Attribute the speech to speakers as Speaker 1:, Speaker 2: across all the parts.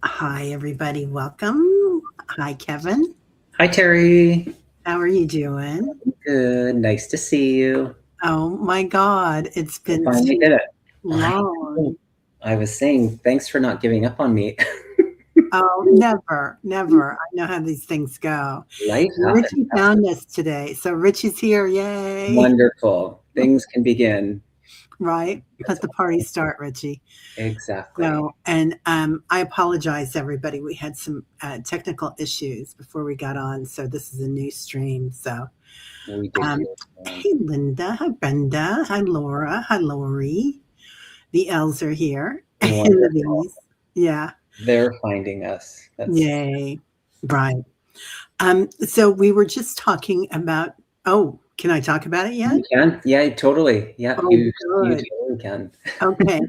Speaker 1: Hi, everybody. Welcome. Hi, Kevin.
Speaker 2: Hi, Teri.
Speaker 1: How are you doing?
Speaker 2: Good. Nice to see you.
Speaker 1: Oh my God, it's
Speaker 2: I
Speaker 1: been
Speaker 2: finally
Speaker 1: too
Speaker 2: did it. I know.
Speaker 1: long.
Speaker 2: I was saying thanks for not giving up on me.
Speaker 1: Oh, never, never. I know how these things go.
Speaker 2: Life happens.
Speaker 1: Richie found us today. So Richie's here. Yay.
Speaker 2: Wonderful. Things can begin.
Speaker 1: Right? Let the party start, Richie.
Speaker 2: Exactly.
Speaker 1: So, and I apologize, everybody. We had some technical issues before we got on. So this is a new stream. So
Speaker 2: We did
Speaker 1: Um,
Speaker 2: good.
Speaker 1: hey, Linda. Hi, Brenda. Hi, Laura. Hi, Lori. The L's are here. And the
Speaker 2: Wonderful.
Speaker 1: V's. Yeah.
Speaker 2: They're finding us. That's
Speaker 1: Yay. Right. So we were just talking about, oh, can I talk about it yet?
Speaker 2: you can. Yeah, totally. Yeah,
Speaker 1: Oh,
Speaker 2: you
Speaker 1: good.
Speaker 2: totally can.
Speaker 1: Okay.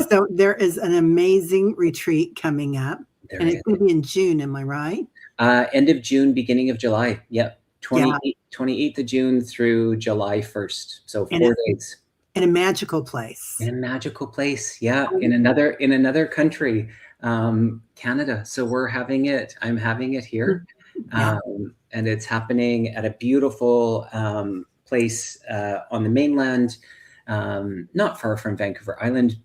Speaker 1: So there is an amazing retreat coming up,
Speaker 2: There
Speaker 1: and it's
Speaker 2: is.
Speaker 1: going to be in June. Am I right?
Speaker 2: End of June, beginning of July. Yep.
Speaker 1: Yeah.
Speaker 2: 28th of June through July 1st. So
Speaker 1: And it's
Speaker 2: 4 days.
Speaker 1: in a magical place.
Speaker 2: In a magical place, yeah,
Speaker 1: Oh,
Speaker 2: in another country, Canada. So I'm having it here,
Speaker 1: yeah.
Speaker 2: and it's happening at a beautiful place on the mainland, not far from Vancouver Island,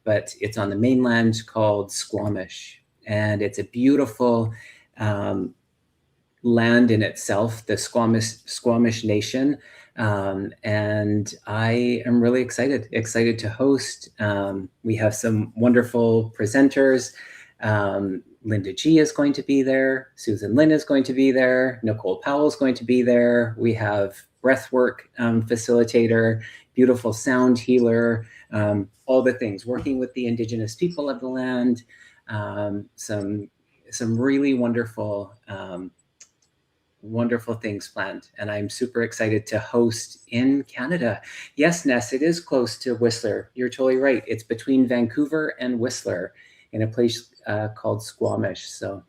Speaker 2: but it's on the mainland called Squamish, and it's a beautiful um, land in itself, the Squamish Nation. And I am really excited to host. We have some wonderful presenters. Linda G is going to be there. Susan Lynn is going to be there. Nicole Powell is going to be there. We have breathwork facilitator, beautiful sound healer, all the things, working with the Indigenous people of the land. Some really wonderful things planned, and I'm super excited to host in Canada. Yes, Ness, it is close to Whistler. You're totally right. It's between Vancouver and Whistler in a place called Squamish. So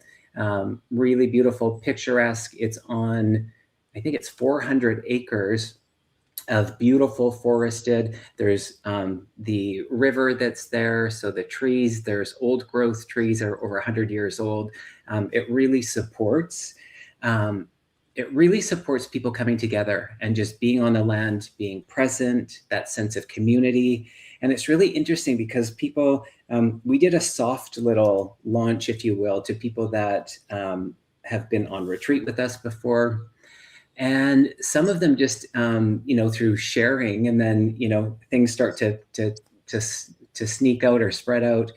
Speaker 2: really beautiful, picturesque. It's on, I think it's 400 acres of beautiful forested. There's the river that's there. So the trees, there's old growth trees that are over 100 years old. It really supports um, people coming together and just being on the land, being present, that sense of community. And it's really interesting because we did a soft little launch, if you will, to people that have been on retreat with us before. And some of them just, through sharing, and then, things start to sneak out or spread out.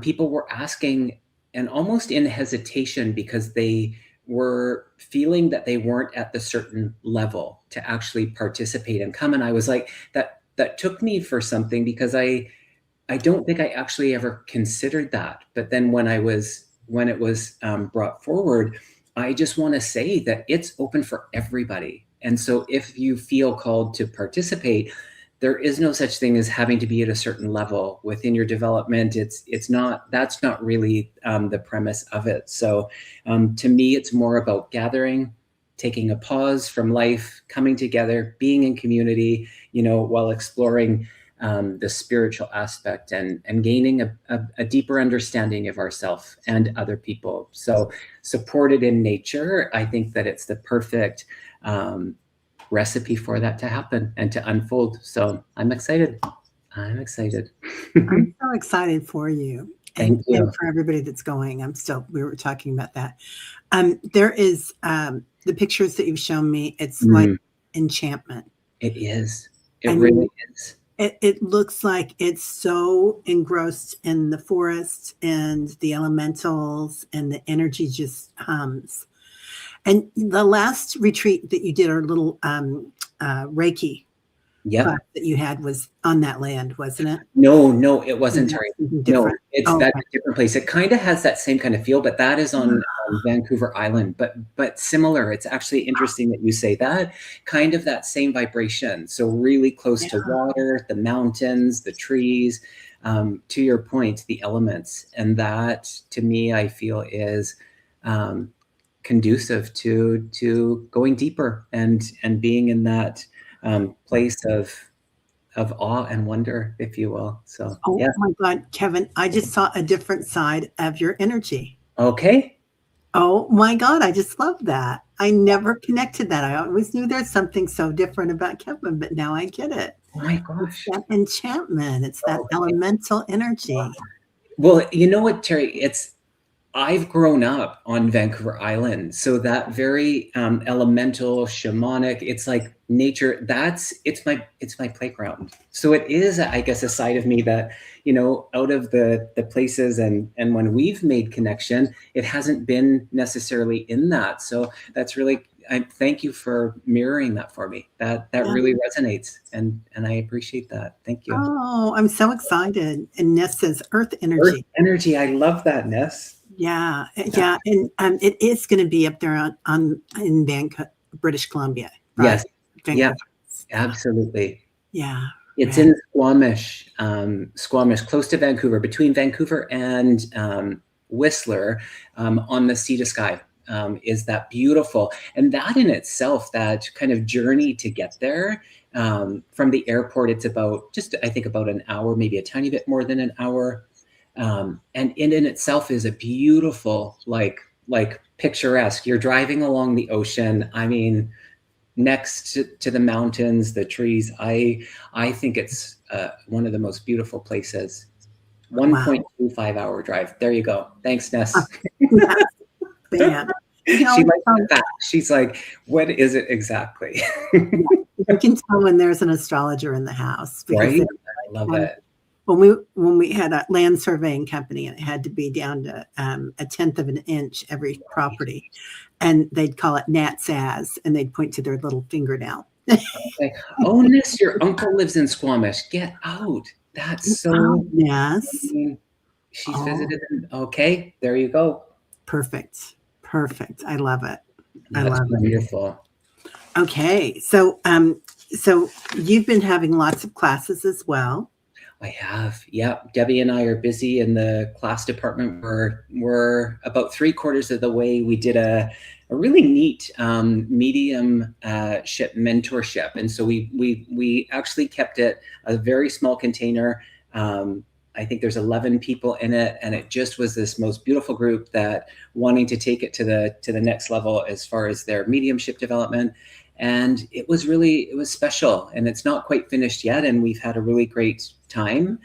Speaker 2: People were asking, and almost in hesitation, because they were feeling that they weren't at the certain level to actually participate and come. And I was like, that took me for something, because I don't think I actually ever considered that. But then when it was brought forward, I just want to say that it's open for everybody. And so if you feel called to participate, there is no such thing as having to be at a certain level within your development. That's not really the premise of it. So to me, it's more about gathering, taking a pause from life, coming together, being in community, while exploring the spiritual aspect, and gaining a deeper understanding of ourselves and other people. So supported in nature, I think that it's the perfect recipe for that to happen and to unfold. So I'm excited. I'm excited.
Speaker 1: I'm so excited for you
Speaker 2: Thank
Speaker 1: and
Speaker 2: you.
Speaker 1: for everybody that's going. We were talking about that. There is the pictures that you've shown me, it's like
Speaker 2: Mm,
Speaker 1: enchantment.
Speaker 2: it is. It
Speaker 1: I mean,
Speaker 2: really is.
Speaker 1: it looks like it's so engrossed in the forest and the elementals, and the energy just hums. And the last retreat that you did, our little Reiki class
Speaker 2: Yep.
Speaker 1: that you had, was on that land, wasn't it?
Speaker 2: No, it
Speaker 1: Or is
Speaker 2: wasn't,
Speaker 1: that
Speaker 2: Terry.
Speaker 1: something
Speaker 2: No,
Speaker 1: different?
Speaker 2: it's
Speaker 1: Oh,
Speaker 2: that's
Speaker 1: okay.
Speaker 2: a different place. It kind of has that same kind of feel, but that is on Vancouver Island. But similar. It's actually interesting that you say that. Kind of that same vibration. So really close
Speaker 1: Yeah.
Speaker 2: to water, the mountains, the trees. To your point, the elements, and that to me, I feel is um, conducive to going deeper and being in that place of of awe and wonder, if you will. So
Speaker 1: Oh
Speaker 2: yeah.
Speaker 1: my God, Kevin, I just saw a different side of your energy.
Speaker 2: Okay.
Speaker 1: Oh my God, I just love that. I never connected that. I always knew there's something so different about Kevin, but now I get it.
Speaker 2: Oh my
Speaker 1: It's
Speaker 2: gosh.
Speaker 1: that enchantment. It's that
Speaker 2: Okay.
Speaker 1: elemental energy.
Speaker 2: Well, you know what, Teri? I've grown up on Vancouver Island, so that very elemental, shamanic. It's like nature. It's my playground. So it is, I guess, a side of me that, out of the places and when we've made connection, it hasn't been necessarily in that. So that's really. I thank you for mirroring that for me. That
Speaker 1: Yeah.
Speaker 2: really resonates, and I appreciate that. Thank you.
Speaker 1: Oh, I'm so excited. And Ness says earth
Speaker 2: Earth
Speaker 1: energy.
Speaker 2: energy. I love that, Ness.
Speaker 1: Yeah,
Speaker 2: Yeah.
Speaker 1: yeah, and it is going to be up there on in Vancouver, British Columbia,
Speaker 2: Yes.
Speaker 1: right?
Speaker 2: Yeah.
Speaker 1: Vancouver.
Speaker 2: Absolutely.
Speaker 1: Yeah,
Speaker 2: It's
Speaker 1: right.
Speaker 2: in Squamish, close to Vancouver, between Vancouver and Whistler, on the Sea to Sky. Is that beautiful? And that in itself, that kind of journey to get there, from the airport, it's about just, I think, about an hour, maybe a tiny bit more than an hour. And in itself is a beautiful, like picturesque. You're driving along the ocean. I mean, next to the mountains, the trees. I think it's one of the most beautiful places.
Speaker 1: Wow.
Speaker 2: 1.25-hour drive. There you go. Thanks, Ness.
Speaker 1: Yes, man. You can
Speaker 2: She
Speaker 1: always
Speaker 2: likes
Speaker 1: tell,
Speaker 2: that. She's like, what is it exactly?
Speaker 1: yeah, you can tell when there's an astrologer in the house because
Speaker 2: Right? I love
Speaker 1: um,
Speaker 2: it.
Speaker 1: when we had a land surveying company and it had to be down to a tenth of an inch every property, and they'd call it NatSaz, and they'd point to their little fingernail.
Speaker 2: Like, oh, Ness, your uncle lives in Squamish. Get out. That's
Speaker 1: Oh,
Speaker 2: so. I
Speaker 1: yes.
Speaker 2: mean, she's
Speaker 1: Oh,
Speaker 2: visited. Okay, there you go.
Speaker 1: perfect. Perfect. I love it. I
Speaker 2: That's
Speaker 1: love it.
Speaker 2: wonderful.
Speaker 1: Okay. So you've been having lots of classes as well.
Speaker 2: I have. Yeah. Debbie and I are busy in the class department. We're about 3/4 of the way. We did a really neat mediumship mentorship, and so we actually kept it a very small container. I think there's 11 people in it, and it just was this most beautiful group that wanting to take it to the next level as far as their mediumship development. And it was special, and it's not quite finished yet, and we've had a really great time.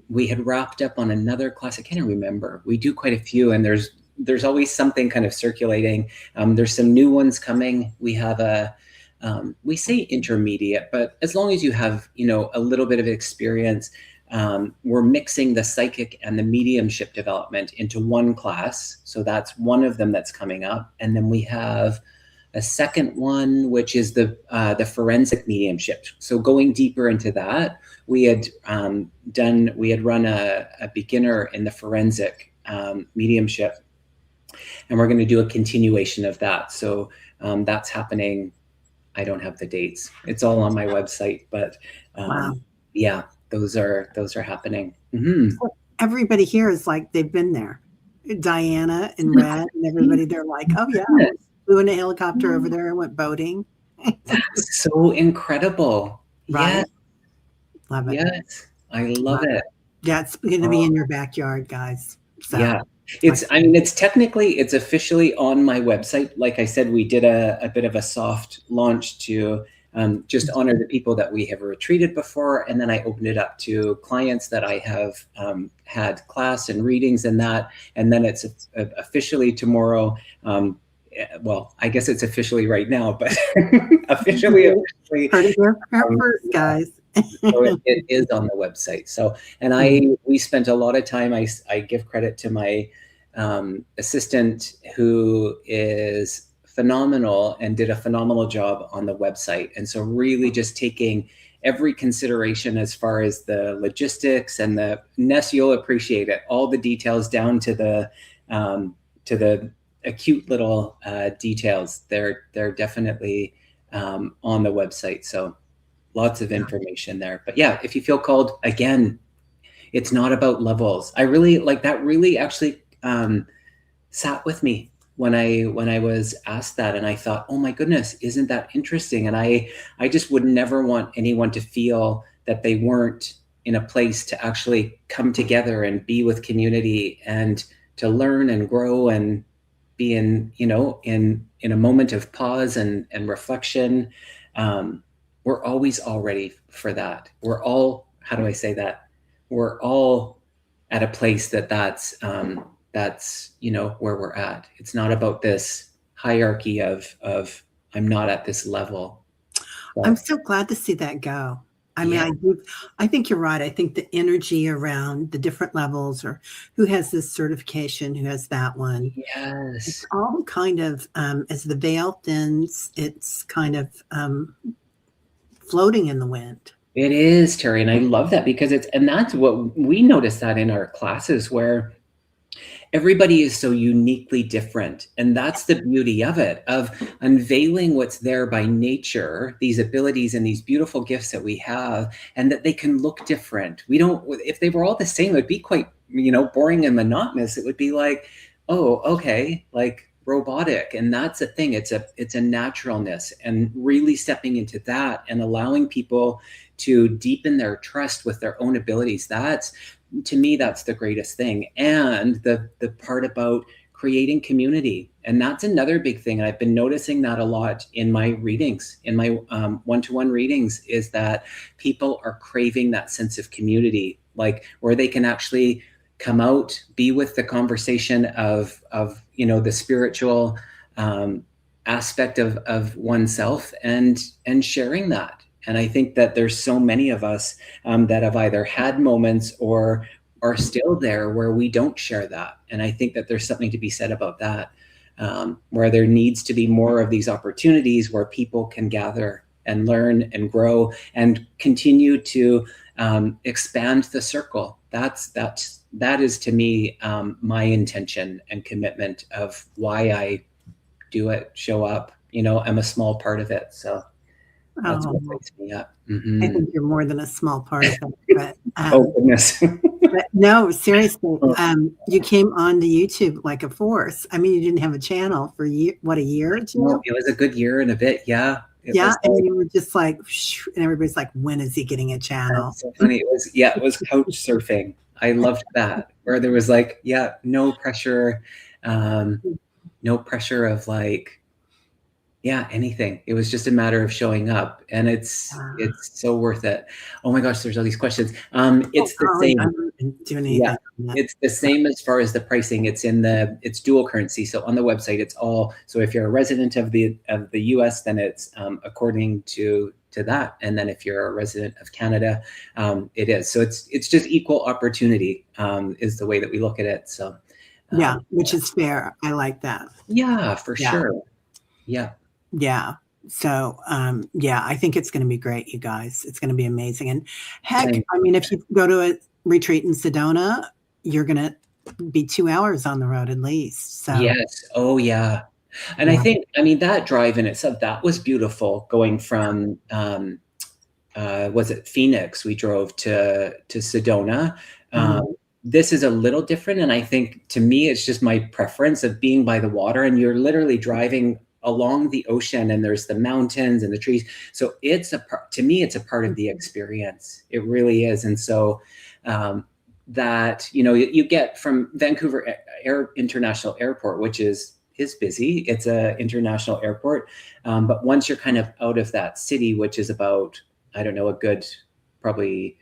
Speaker 2: We had wrapped up on another class. I can't remember. We do quite a few, and there's always something kind of circulating. There's some new ones coming. We have we say intermediate, but as long as you have a little bit of experience, we're mixing the psychic and the mediumship development into one class. So that's one of them that's coming up, and then we have a second one, which is the forensic mediumship. So going deeper into that, we had run a beginner in the forensic mediumship, and we're going to do a continuation of that. So that's happening. I don't have the dates. It's all on my website, but
Speaker 1: Wow.
Speaker 2: yeah, those are happening. Mm-hmm.
Speaker 1: So everybody here is like they've been there. Diana and Red and everybody, they're like, oh yeah, flew in a helicopter over there and went boating.
Speaker 2: That's so incredible.
Speaker 1: Right?
Speaker 2: Yes,
Speaker 1: Love it.
Speaker 2: yes, I love
Speaker 1: Love
Speaker 2: it.
Speaker 1: it. Yeah, it's going to be in your backyard, guys. So
Speaker 2: Yeah.
Speaker 1: like,
Speaker 2: It's officially on my website. Like I said, we did a bit of a soft launch to just honor the people that we have retreated before. And then I opened it up to clients that I have had class and readings and that. And then it's officially tomorrow. Well, I guess it's officially right now, but officially,
Speaker 1: heard it here first, guys.
Speaker 2: so it is on the website. So, and we spent a lot of time. I give credit to my assistant, who is phenomenal and did a phenomenal job on the website. And so really just taking every consideration as far as the logistics and the Ness, you'll appreciate it. All the details down to the acute little details. They're definitely on the website. So lots of information there. But yeah, if you feel called, again, it's not about levels. I really like that. Really, actually, sat with me when I was asked that, and I thought, oh my goodness, isn't that interesting? And I just would never want anyone to feel that they weren't in a place to actually come together and be with community and to learn and grow and be in, in a moment of pause and reflection. We're always all ready for that. We're all, how do I say that? We're all at a place that's where we're at. It's not about this hierarchy of I'm not at this level.
Speaker 1: I'm
Speaker 2: But
Speaker 1: so glad to see that go. I mean,
Speaker 2: yeah,
Speaker 1: I think you're right. I think the energy around the different levels, or who has this certification, who has that one, it's
Speaker 2: yes,
Speaker 1: all kind of, as the veil thins, it's kind of floating in the wind.
Speaker 2: it is, Terry, and I love that because and that's what we notice that in our classes where everybody is so uniquely different, and that's the beauty of it, of unveiling what's there by nature, these abilities and these beautiful gifts that we have, and that they can look different. We don't, if they were all the same, it would be quite boring and monotonous. It would be like, oh, okay, like robotic. And that's the thing, it's a naturalness, and really stepping into that and allowing people to deepen their trust with their own abilities. That's, to me, that's the greatest thing. And the part about creating community, and that's another big thing, and I've been noticing that a lot in my readings, in my one-to-one readings, is that people are craving that sense of community, like where they can actually come out, be with the conversation of the spiritual aspect of oneself, and sharing that. And I think that there's so many of us that have either had moments or are still there where we don't share that. And I think that there's something to be said about that, where there needs to be more of these opportunities where people can gather and learn and grow and continue to expand the circle. That is, to me, my intention and commitment of why I do it, show up. I'm a small part of it. So that's what
Speaker 1: Oh,
Speaker 2: lights me up.
Speaker 1: I
Speaker 2: Mm-hmm.
Speaker 1: think you're more than a small part of it,
Speaker 2: Oh goodness.
Speaker 1: but no, seriously, you came on to YouTube like a force. I mean, you didn't have a channel for a year or
Speaker 2: No,
Speaker 1: two?
Speaker 2: it was a good year and a bit. Yeah, it
Speaker 1: Yeah,
Speaker 2: was
Speaker 1: and
Speaker 2: like,
Speaker 1: you were just like, and everybody's like, when is he getting a channel?
Speaker 2: that's so funny. It was couch surfing. I loved that, where there was like, yeah, no pressure, um, no pressure of like, yeah, anything. It was just a matter of showing up, and it's
Speaker 1: Ah.
Speaker 2: it's so worth it. Oh my gosh, there's all these questions.
Speaker 1: Oh,
Speaker 2: It's the
Speaker 1: golly, I
Speaker 2: same.
Speaker 1: haven't doing
Speaker 2: Yeah,
Speaker 1: anything on that.
Speaker 2: it's the same as far as the pricing. It's dual currency. So on the website, it's all, so if you're a resident of the US, then it's according to that. And then if you're a resident of Canada, it is. So it's just equal opportunity, is the way that we look at it. So
Speaker 1: Yeah, which
Speaker 2: yeah,
Speaker 1: is fair. I like that.
Speaker 2: yeah, for
Speaker 1: Yeah,
Speaker 2: sure. Yeah.
Speaker 1: yeah. So, yeah, I think it's going to be great, you guys. It's going to be amazing. And heck,
Speaker 2: Thank
Speaker 1: I mean, if you go to a retreat in Sedona, you're going to be 2 hours on the road at least. So,
Speaker 2: Yes. Oh, yeah. And I
Speaker 1: yeah.
Speaker 2: think, I mean, that drive in itself, that was beautiful, going from, was it Phoenix? We drove to Sedona.
Speaker 1: Mhm.
Speaker 2: This is a little different. And I think, to me, it's just my preference of being by the water, and you're literally driving along the ocean, and there's the mountains and the trees. So it's to me, it's a part of the experience. It really is. And so, that, you get from Vancouver International Airport, which is busy. It's a international airport. But once you're kind of out of that city, which is about, I don't know, a good, probably,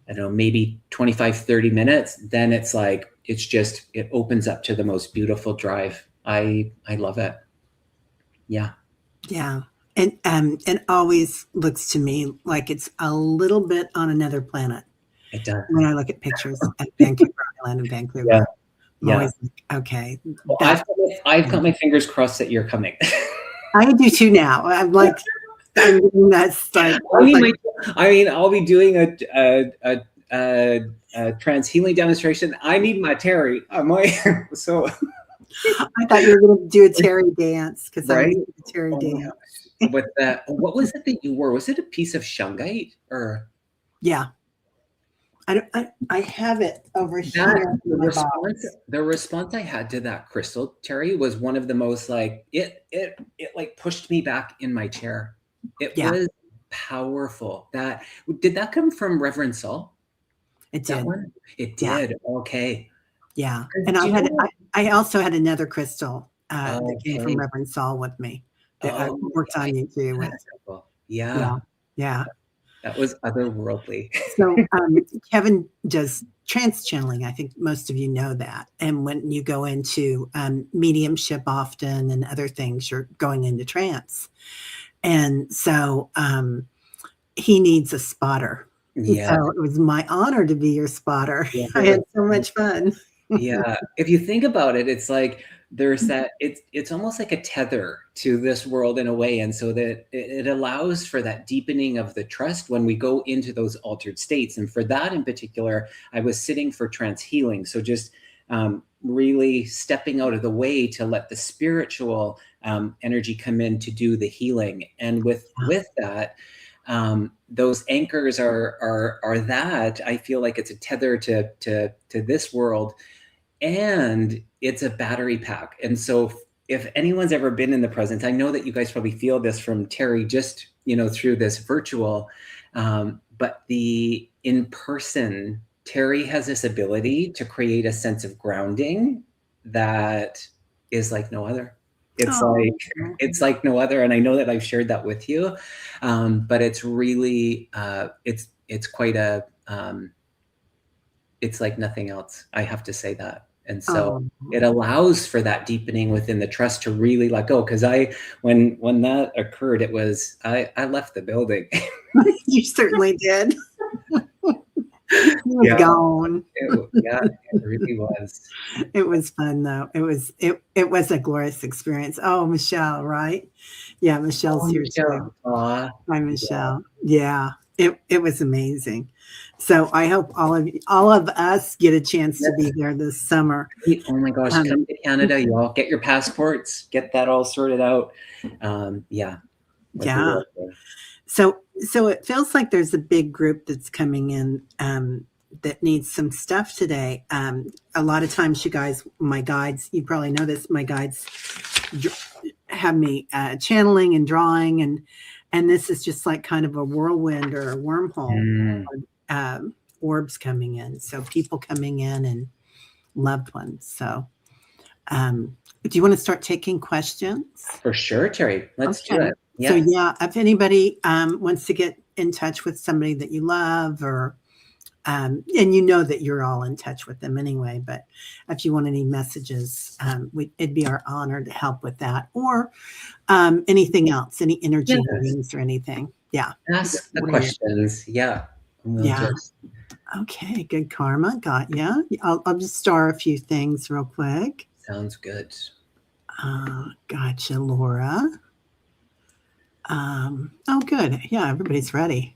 Speaker 2: I don't know, maybe 25, 30 minutes, then it's like, it opens up to the most beautiful drive. I love it. Yeah,
Speaker 1: Yeah. And it always looks to me like it's a little bit on another planet
Speaker 2: it does.
Speaker 1: when I look at pictures at Vancouver Island and
Speaker 2: Yeah,
Speaker 1: Vancouver. I'm
Speaker 2: yeah.
Speaker 1: always like, okay,
Speaker 2: Well,
Speaker 1: that's
Speaker 2: I've got my fingers crossed that you're coming.
Speaker 1: I do too now. I'm like, I'm getting that like, I was like,
Speaker 2: I'll be doing a trans healing demonstration. I need my Teri. So
Speaker 1: I thought you were going to do a Teri dance because I
Speaker 2: right.
Speaker 1: was doing a Teri
Speaker 2: Oh my
Speaker 1: dance.
Speaker 2: gosh. With that, what was it that you wore? Was it a piece of shungite or?
Speaker 1: Yeah. I have it over
Speaker 2: That
Speaker 1: here in my box.
Speaker 2: the response I had to that crystal, Teri, was one of the most like it like pushed me back in my chair. It
Speaker 1: Yeah,
Speaker 2: was powerful. That did that come from Reverend Saul?
Speaker 1: it
Speaker 2: That
Speaker 1: did.
Speaker 2: one? It
Speaker 1: Yeah,
Speaker 2: did. Okay.
Speaker 1: yeah.
Speaker 2: 'Cause
Speaker 1: And
Speaker 2: do you know what?
Speaker 1: I also had another crystal that came from
Speaker 2: Okay.
Speaker 1: Reverend Saul with me that I
Speaker 2: Oh,
Speaker 1: worked
Speaker 2: yeah,
Speaker 1: on you too
Speaker 2: I had
Speaker 1: with.
Speaker 2: a couple.
Speaker 1: Yeah,
Speaker 2: Yeah,
Speaker 1: yeah.
Speaker 2: that was otherworldly.
Speaker 1: So Kevin does trance channeling. I think most of you know that. And when you go into mediumship often and other things, you're going into trance. And so he needs a spotter. And
Speaker 2: Yeah,
Speaker 1: so it was my honor to be your spotter.
Speaker 2: yeah,
Speaker 1: I had so much fun.
Speaker 2: yeah. If you think about it, it's like there's that it's almost like a tether to this world in a way. And so that it allows for that deepening of the trust when we go into those altered states. And for that in particular, I was sitting for trance healing. So just really stepping out of the way to let the spiritual energy come in to do the healing. And with that, those anchors are that I feel like it's a tether to this world, and it's a battery pack. And so if anyone's ever been in the presence, I know that you guys probably feel this from Teri, just through this virtual, but the in person, Teri has this ability to create a sense of grounding that is like no other. It's
Speaker 1: Oh,
Speaker 2: like it's like no other, and I know that I've shared that with you, but it's really it's quite a it's like nothing else. I have to say that. And so
Speaker 1: oh.
Speaker 2: it allows for that deepening within the trust to really let go. Because when that occurred, it was I left the building.
Speaker 1: You certainly did. He was
Speaker 2: Yeah,
Speaker 1: gone.
Speaker 2: yeah, it really was.
Speaker 1: It was fun though. It was a glorious experience. Oh, Michelle, right? Yeah, Michelle's
Speaker 2: Oh,
Speaker 1: here
Speaker 2: Michelle.
Speaker 1: too.
Speaker 2: Aw,
Speaker 1: Hi,
Speaker 2: yeah.
Speaker 1: Michelle. Yeah, it was amazing. So I hope all of us get a chance to be
Speaker 2: That's
Speaker 1: there this summer.
Speaker 2: great. Oh my gosh,
Speaker 1: Um,
Speaker 2: come to Canada, y'all. Get your passports. Get that all sorted out. Yeah, that'd be
Speaker 1: yeah.
Speaker 2: lovely.
Speaker 1: So it feels like there's a big group that's coming in that needs some stuff today. A lot of times, you guys, my guides, you probably know this. My guides have me channeling and drawing, and this is just like kind of a whirlwind or a wormhole.
Speaker 2: Mm,
Speaker 1: Orbs coming in, so people coming in and loved ones. So, do you want to start taking questions?
Speaker 2: for sure, Teri. Let's do
Speaker 1: Okay.
Speaker 2: it.
Speaker 1: So
Speaker 2: Yeah.
Speaker 1: yeah, if anybody wants to get in touch with somebody that you love, or and you know that you're all in touch with them anyway, but if you want any messages, it'd be our honor to help with that, or anything else, any energy
Speaker 2: Yes.
Speaker 1: readings or anything. Yeah.
Speaker 2: Ask the
Speaker 1: Where you-
Speaker 2: questions. Yeah. And we'll
Speaker 1: Yeah.
Speaker 2: just
Speaker 1: Okay. Good karma. Got ya. I'll just star a few things real quick.
Speaker 2: sounds good.
Speaker 1: Gotcha, Laura. Oh, good. Yeah, everybody's ready.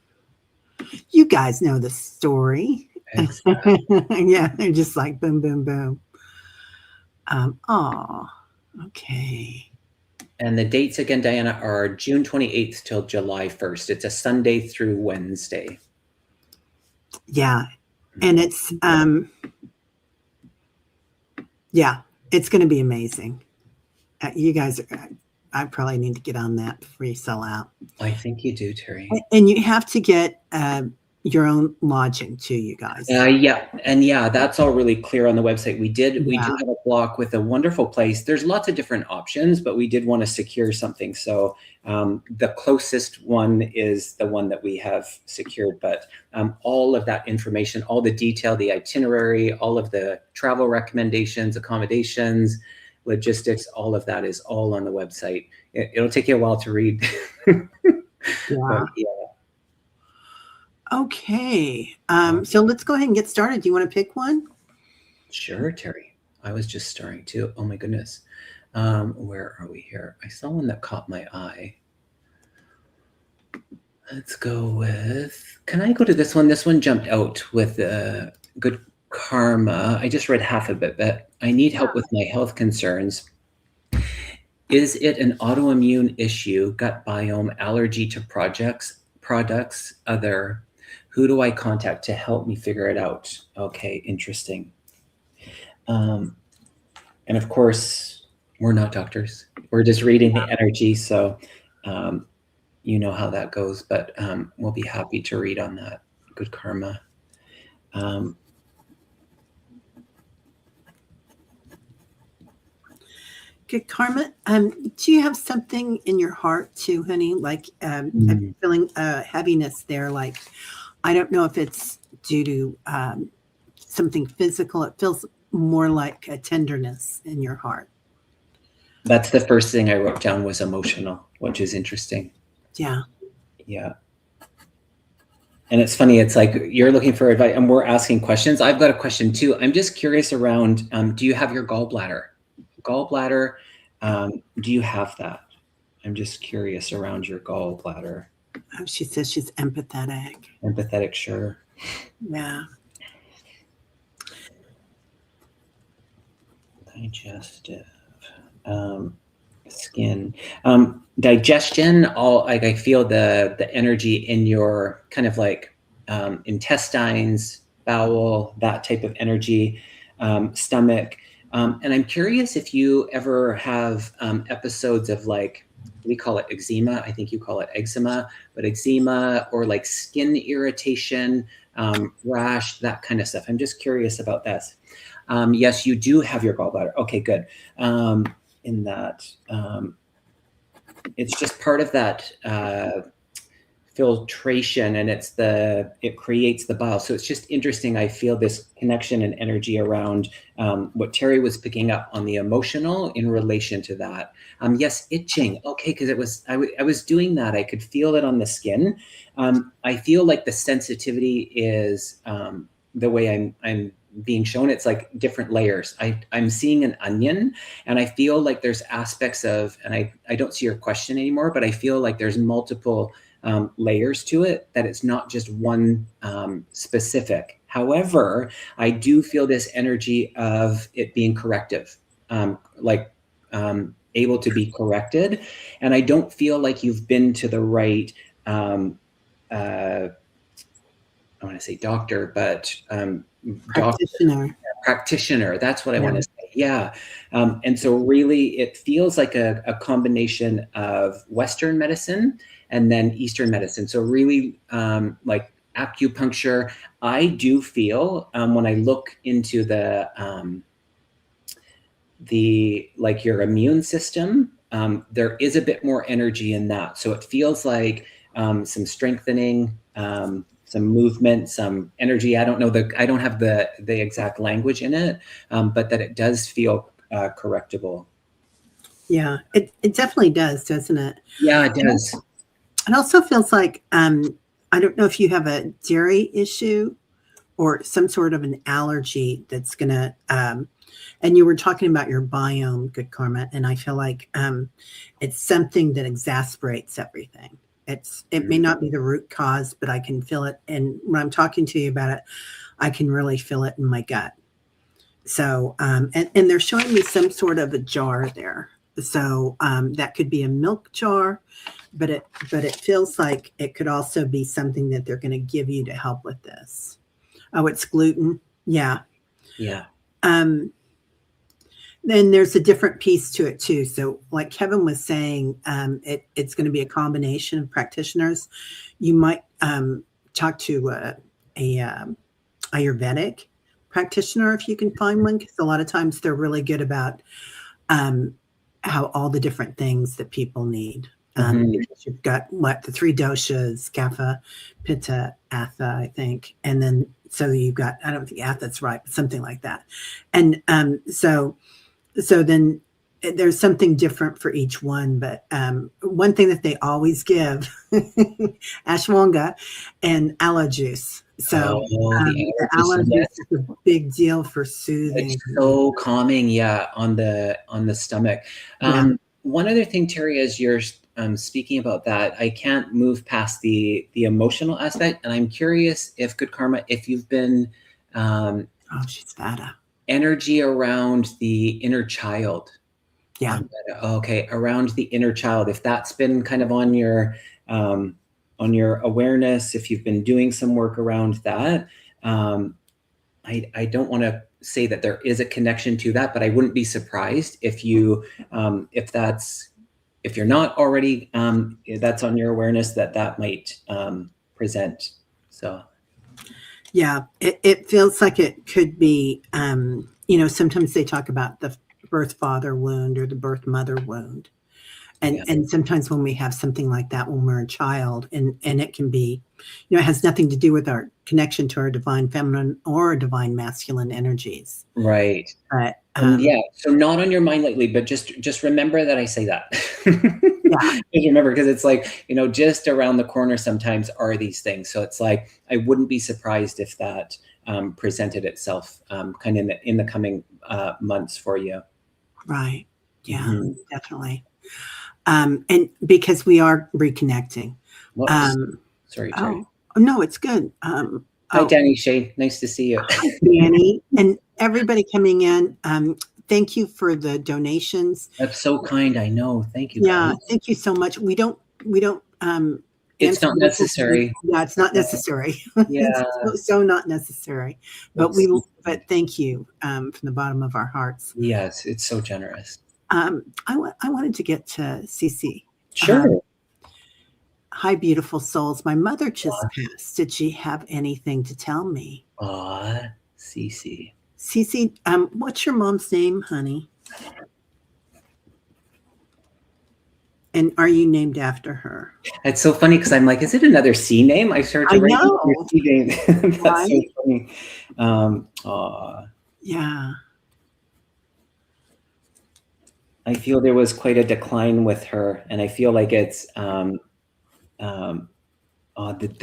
Speaker 1: You guys know the story.
Speaker 2: Exactly.
Speaker 1: Yeah, they're just like boom, boom, boom. Oh, okay.
Speaker 2: And the dates again, Diana, are June 28th till July 1st. It's a Sunday through Wednesday.
Speaker 1: Yeah. And yeah, it's going to be amazing. You guys, I probably need to get on that before you sell out.
Speaker 2: I think you do, Teri.
Speaker 1: And you have to get your own lodging too, you guys.
Speaker 2: Yeah, and yeah, that's all really clear on the website. We do
Speaker 1: Yeah.
Speaker 2: have a block with a wonderful place. There's lots of different options, but we did want to secure something. So the closest one is the one that we have secured. But all of that information, all the detail, the itinerary, all of the travel recommendations, accommodations, logistics, all of that is all on the website. It'll take you a while to read.
Speaker 1: Yeah.
Speaker 2: But yeah.
Speaker 1: Okay. So let's go ahead and get started. Do you want to pick one?
Speaker 2: Sure, Teri. I was just starting to. Oh my goodness. Where are we here? I saw one that caught my eye. Let's go with, can I go to this one? This one jumped out with good karma. I just read half of it, but I need help with my health concerns. Is it an autoimmune issue, gut biome, allergy to products, other, Who do I contact to help me figure it out? Okay, interesting. And of course, we're not doctors. We're just reading the energy. So you know how that goes, but we'll be happy to read on that. Good karma.
Speaker 1: Good karma. Do you have something in your heart too, honey? Like I'm feeling heaviness there. Like I don't know if it's due to something physical. It feels more like a tenderness in your heart.
Speaker 2: That's the first thing I wrote down was emotional, which is interesting.
Speaker 1: Yeah.
Speaker 2: Yeah. And it's funny, it's like you're looking for advice and we're asking questions. I've got a question too. I'm just curious around, do you have your gallbladder? Gallbladder, do you have that? I'm just curious around your gallbladder.
Speaker 1: Oh, she says she's empathetic.
Speaker 2: Empathetic, sure.
Speaker 1: Yeah.
Speaker 2: Digestive. Skin. Digestion, all like I feel the energy in your kind of like intestines, bowel, that type of energy, stomach. And I'm curious if you ever have episodes of like, we call it eczema. I think you call it eczema, but eczema or like skin irritation, rash, that kind of stuff. I'm just curious about this. Yes, you do have your gallbladder. Okay, good. In that, it's just part of that filtration, and it creates the bile. So it's just interesting. I feel this connection and energy around what Teri was picking up on the emotional in relation to that. Yes, itching. Okay, because I was doing that. I could feel it on the skin. I feel like the sensitivity is the way I'm being shown. It's like different layers. I'm seeing an onion, and I feel like there's aspects of, and I don't see your question anymore, but I feel like there's multiple layers to it, that it's not just one specific. However, I do feel this energy of it being corrective, able to be corrected. And I don't feel like you've been to the right, I want to say doctor, but practitioner. That's what I want to say. Yeah. And so really it feels like a combination of Western medicine and then Eastern medicine. So really like acupuncture. I do feel when I look into the like your immune system, there is a bit more energy in that. So it feels like some strengthening, some movement, some energy. I don't have the exact language in it, but that it does feel correctable.
Speaker 1: Yeah, it definitely does, doesn't it?
Speaker 2: Yeah, it does.
Speaker 1: It also feels like I don't know if you have a dairy issue or some sort of an allergy that's gonna and you were talking about your biome, good karma, and I feel like it's something that exasperates everything. It may not be the root cause, but I can feel it, and when I'm talking to you about it, I can really feel it in my gut. So and they're showing me some sort of a jar there. So that could be a milk jar, but it feels like it could also be something that they're going to give you to help with this. Oh, it's gluten. Yeah.
Speaker 2: Yeah.
Speaker 1: Then there's a different piece to it too. So like Kevin was saying, it's going to be a combination of practitioners. You might talk to a Ayurvedic practitioner if you can find one, because a lot of times they're really good about how all the different things that people need. You've got the three doshas, kapha, pitta, atha, I think, and then so you've got, I don't think atha's right, but something like that. And so then there's something different for each one. But one thing that they always give, ashwagandha and aloe juice. So the aloe juice is a big deal for soothing.
Speaker 2: It's so calming, yeah, on the stomach. One other thing, Teri, as you're speaking about that, I can't move past the emotional aspect, and I'm curious if good karma, if you've been
Speaker 1: she's Vada.
Speaker 2: Energy around the inner child.
Speaker 1: Yeah.
Speaker 2: Okay, around the inner child, if that's been kind of on your your awareness, if you've been doing some work around that. I don't want to say that there is a connection to that, but I wouldn't be surprised if you if you're not already that's on your awareness, that might present. So
Speaker 1: Yeah, it feels like it could be, sometimes they talk about the birth father wound or the birth mother wound.
Speaker 2: yeah.
Speaker 1: And sometimes when we have something like that when we're a child, and it can be, it has nothing to do with our connection to our divine feminine or divine masculine energies.
Speaker 2: Right.
Speaker 1: But
Speaker 2: Yeah, so not on your mind lately, but just remember that I say that.
Speaker 1: yeah,
Speaker 2: Just remember, because it's like, just around the corner sometimes are these things. So it's like, I wouldn't be surprised if that presented itself kind of in the coming months for you.
Speaker 1: right. Yeah,
Speaker 2: Mm-hmm.
Speaker 1: definitely. And because we are reconnecting.
Speaker 2: Whoops. Sorry, Teri.
Speaker 1: Oh, no, it's good.
Speaker 2: Hi,
Speaker 1: Oh,
Speaker 2: Danny Shay. Nice to see you.
Speaker 1: hi, Danny, and everybody coming in. Thank you for the donations.
Speaker 2: That's so kind. I know. Thank you,
Speaker 1: Yeah,
Speaker 2: guys.
Speaker 1: thank you so much. We don't
Speaker 2: It's
Speaker 1: answer
Speaker 2: not
Speaker 1: people's names.
Speaker 2: necessary.
Speaker 1: Yeah, it's not
Speaker 2: Yeah.
Speaker 1: necessary.
Speaker 2: Yeah.
Speaker 1: It's so not necessary. But
Speaker 2: It's,
Speaker 1: but thank you from the bottom of our hearts.
Speaker 2: yes, it's so generous.
Speaker 1: I wanted to get to Cece.
Speaker 2: Sure.
Speaker 1: Hi, beautiful souls. My mother just passed. Did she have anything to tell me?
Speaker 2: Aw, Cece.
Speaker 1: Cece, what's your mom's name, honey? And are you named after her?
Speaker 2: It's so funny because I'm like, is it another C name? I started to write
Speaker 1: know.
Speaker 2: your C name. That's
Speaker 1: Right?
Speaker 2: so funny.
Speaker 1: Yeah.
Speaker 2: I feel there was quite a decline with her, and I feel like it's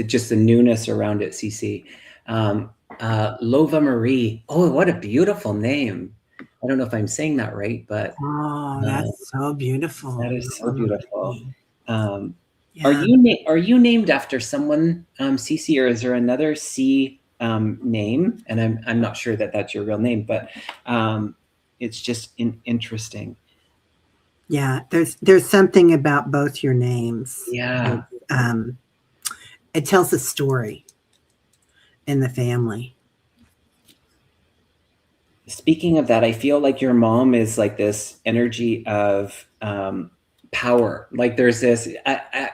Speaker 2: just the newness around it. Cece, Lova Marie. Oh, what a beautiful name! I don't know if I'm saying that right, but
Speaker 1: Oh, that's so beautiful.
Speaker 2: that is so beautiful.
Speaker 1: Yeah.
Speaker 2: Are you named after someone, Cece, or is there another C name? And I'm not sure that that's your real name, but it's just interesting.
Speaker 1: Yeah, there's something about both your names.
Speaker 2: Yeah.
Speaker 1: It tells a story in the family.
Speaker 2: Speaking of that, I feel like your mom is like this energy of power. Like there's this,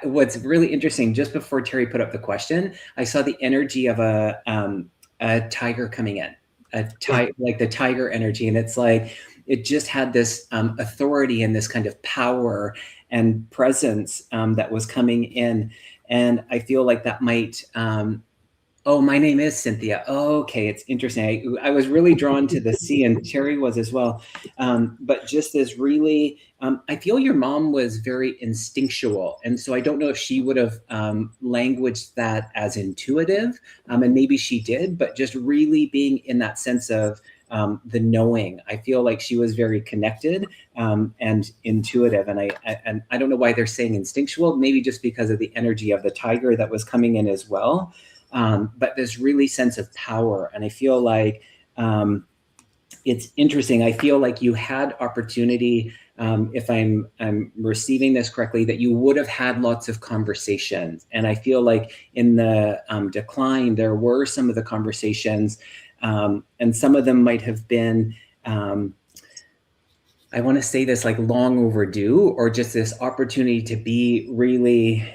Speaker 2: what's really interesting, just before Teri put up the question, I saw the energy of a tiger coming in, like the tiger energy. And it's like, it just had this authority and this kind of power and presence that was coming in. And I feel like that might, oh, my name is Cynthia. Oh, okay, it's interesting. I was really drawn to the C, and Teri was as well. But just as really, I feel your mom was very instinctual. And so I don't know if she would have languaged that as intuitive, and maybe she did, but just really being in that sense of the knowing. I feel like she was very connected and intuitive. And I don't know why they're saying instinctual, maybe just because of the energy of the tiger that was coming in as well. But this really sense of power. And I feel like it's interesting. I feel like you had opportunity, if I'm receiving this correctly, that you would have had lots of conversations. And I feel like in the decline, there were some of the conversations, and some of them might have been, I want to say this, like long overdue, or just this opportunity to be really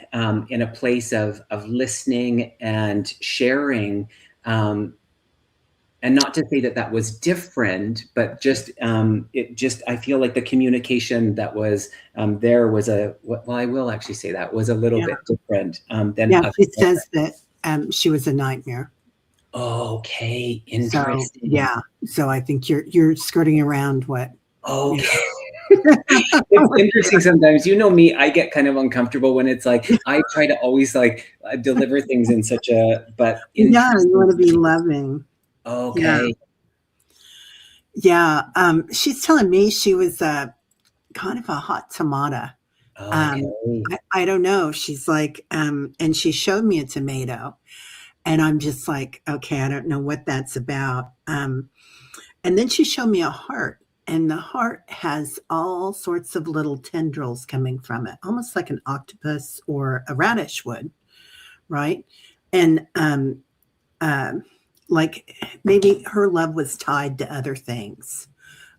Speaker 2: in a place of listening and sharing, and not to say that was different, but just I feel like the communication that was there was well, I will actually say that was a little bit different than.
Speaker 1: Yeah, she says that she was a nightmare.
Speaker 2: Okay, interesting.
Speaker 1: So, yeah, so I think you're skirting around what.
Speaker 2: Okay. It's interesting sometimes. You know me, I get kind of uncomfortable when it's like I try to always like deliver things in such a
Speaker 1: you want to be loving.
Speaker 2: Okay.
Speaker 1: Yeah. She's telling me she was kind of a hot tomato.
Speaker 2: Okay.
Speaker 1: I don't know. She's like, and she showed me a tomato, and I'm just like, okay, I don't know what that's about. And then she showed me a heart, and the heart has all sorts of little tendrils coming from it, almost like an octopus or a radish would. right? And like maybe her love was tied to other things.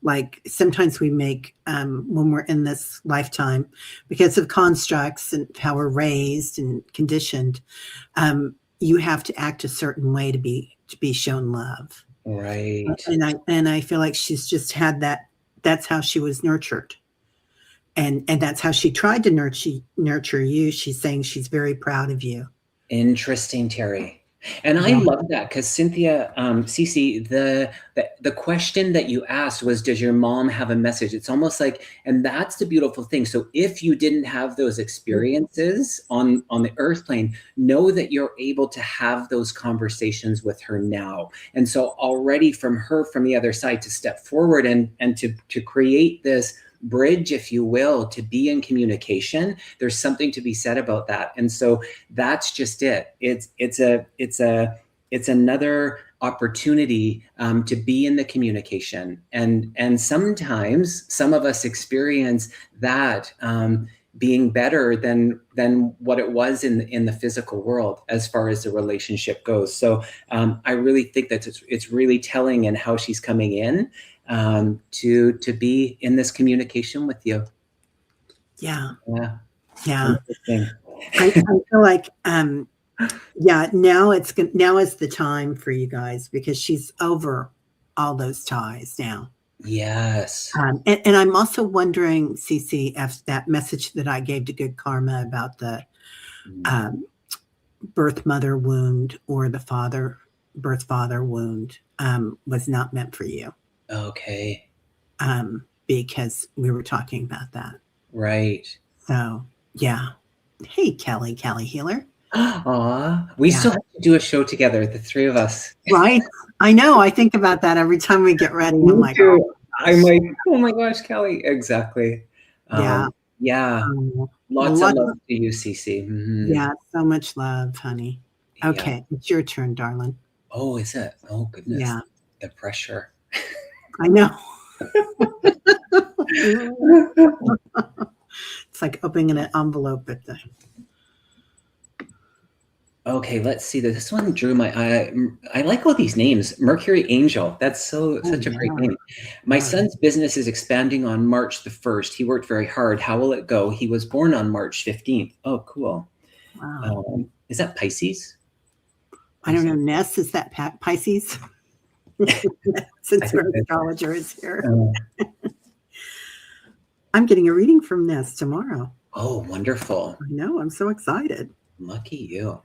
Speaker 1: Like sometimes we make when we're in this lifetime, because of constructs and how we're raised and conditioned, you have to act a certain way to be shown love.
Speaker 2: Right.
Speaker 1: And I feel like she's just had that. That's how she was nurtured, and that's how she tried to nurture you. She's saying she's very proud of you.
Speaker 2: Interesting, Teri. And I
Speaker 1: Yeah.
Speaker 2: love that because Cynthia, Cece, the question that you asked was, does your mom have a message? It's almost like, and that's the beautiful thing. So if you didn't have those experiences on the earth plane, know that you're able to have those conversations with her now. And so already from her, from the other side, to step forward and to create this bridge, if you will, to be in communication, there's something to be said about that. And so that's just it. It's another opportunity to be in the communication, and sometimes some of us experience that being better than what it was in the physical world as far as the relationship goes. So I really think that it's really telling in how she's coming in to be in this communication with you.
Speaker 1: Yeah.
Speaker 2: Yeah.
Speaker 1: Yeah.
Speaker 2: Interesting.
Speaker 1: I feel like, yeah, now now is the time for you guys because she's over all those ties now.
Speaker 2: Yes.
Speaker 1: And I'm also wondering, Cece, if that message that I gave to Good Karma about the um, birth mother wound or the birth father wound was not meant for you.
Speaker 2: Okay.
Speaker 1: Because we were talking about that.
Speaker 2: Right.
Speaker 1: So, yeah. Hey, Kelly Healer.
Speaker 2: Aw, we
Speaker 1: Yeah.
Speaker 2: still have to do a show together, the three of us.
Speaker 1: Right? I know. I think about that every time we get ready.
Speaker 2: Me
Speaker 1: I'm like,
Speaker 2: too.
Speaker 1: oh,
Speaker 2: I'm like, oh my gosh, Kelly. Exactly.
Speaker 1: yeah.
Speaker 2: Yeah.
Speaker 1: Well,
Speaker 2: Lots of
Speaker 1: lots
Speaker 2: love
Speaker 1: of,
Speaker 2: to you, Cece.
Speaker 1: yeah, so much love, honey.
Speaker 2: Yeah.
Speaker 1: Okay, it's your turn, darling.
Speaker 2: Oh, is it? Oh, goodness.
Speaker 1: Yeah,
Speaker 2: The pressure.
Speaker 1: I know. It's like opening an envelope at the.
Speaker 2: Okay, let's see. This one drew my eye. I like all these names. Mercury Angel. That's such a great
Speaker 1: Yeah.
Speaker 2: name. My
Speaker 1: Yeah.
Speaker 2: son's business is expanding on March the 1st. He worked very hard. How will it go? He was born on March 15th. Oh, cool.
Speaker 1: Wow.
Speaker 2: Is that Pisces?
Speaker 1: I don't know. Ness, is that Pisces? Since our astrologer is here. I'm getting a reading from Ness tomorrow.
Speaker 2: Oh, wonderful.
Speaker 1: I know. I'm so excited.
Speaker 2: Lucky you.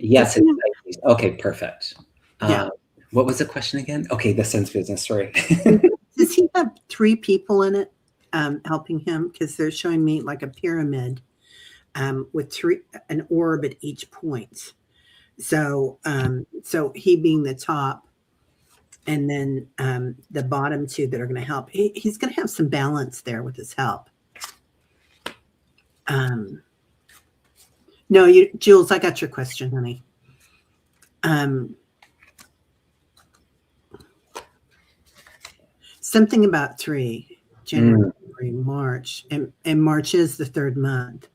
Speaker 2: Yes, it's Pisces. Okay, perfect.
Speaker 1: Yeah.
Speaker 2: What was the question again? Okay, the son's business. Sorry.
Speaker 1: Does he have 3 people in it helping him? Because they're showing me like a pyramid with an orb at each point. So, so he being the top, and then the bottom 2 that are going to help. He's going to have some balance there with his help. No, Jules, I got your question, honey. Something about 3, January, February, March, and March is the 3rd month.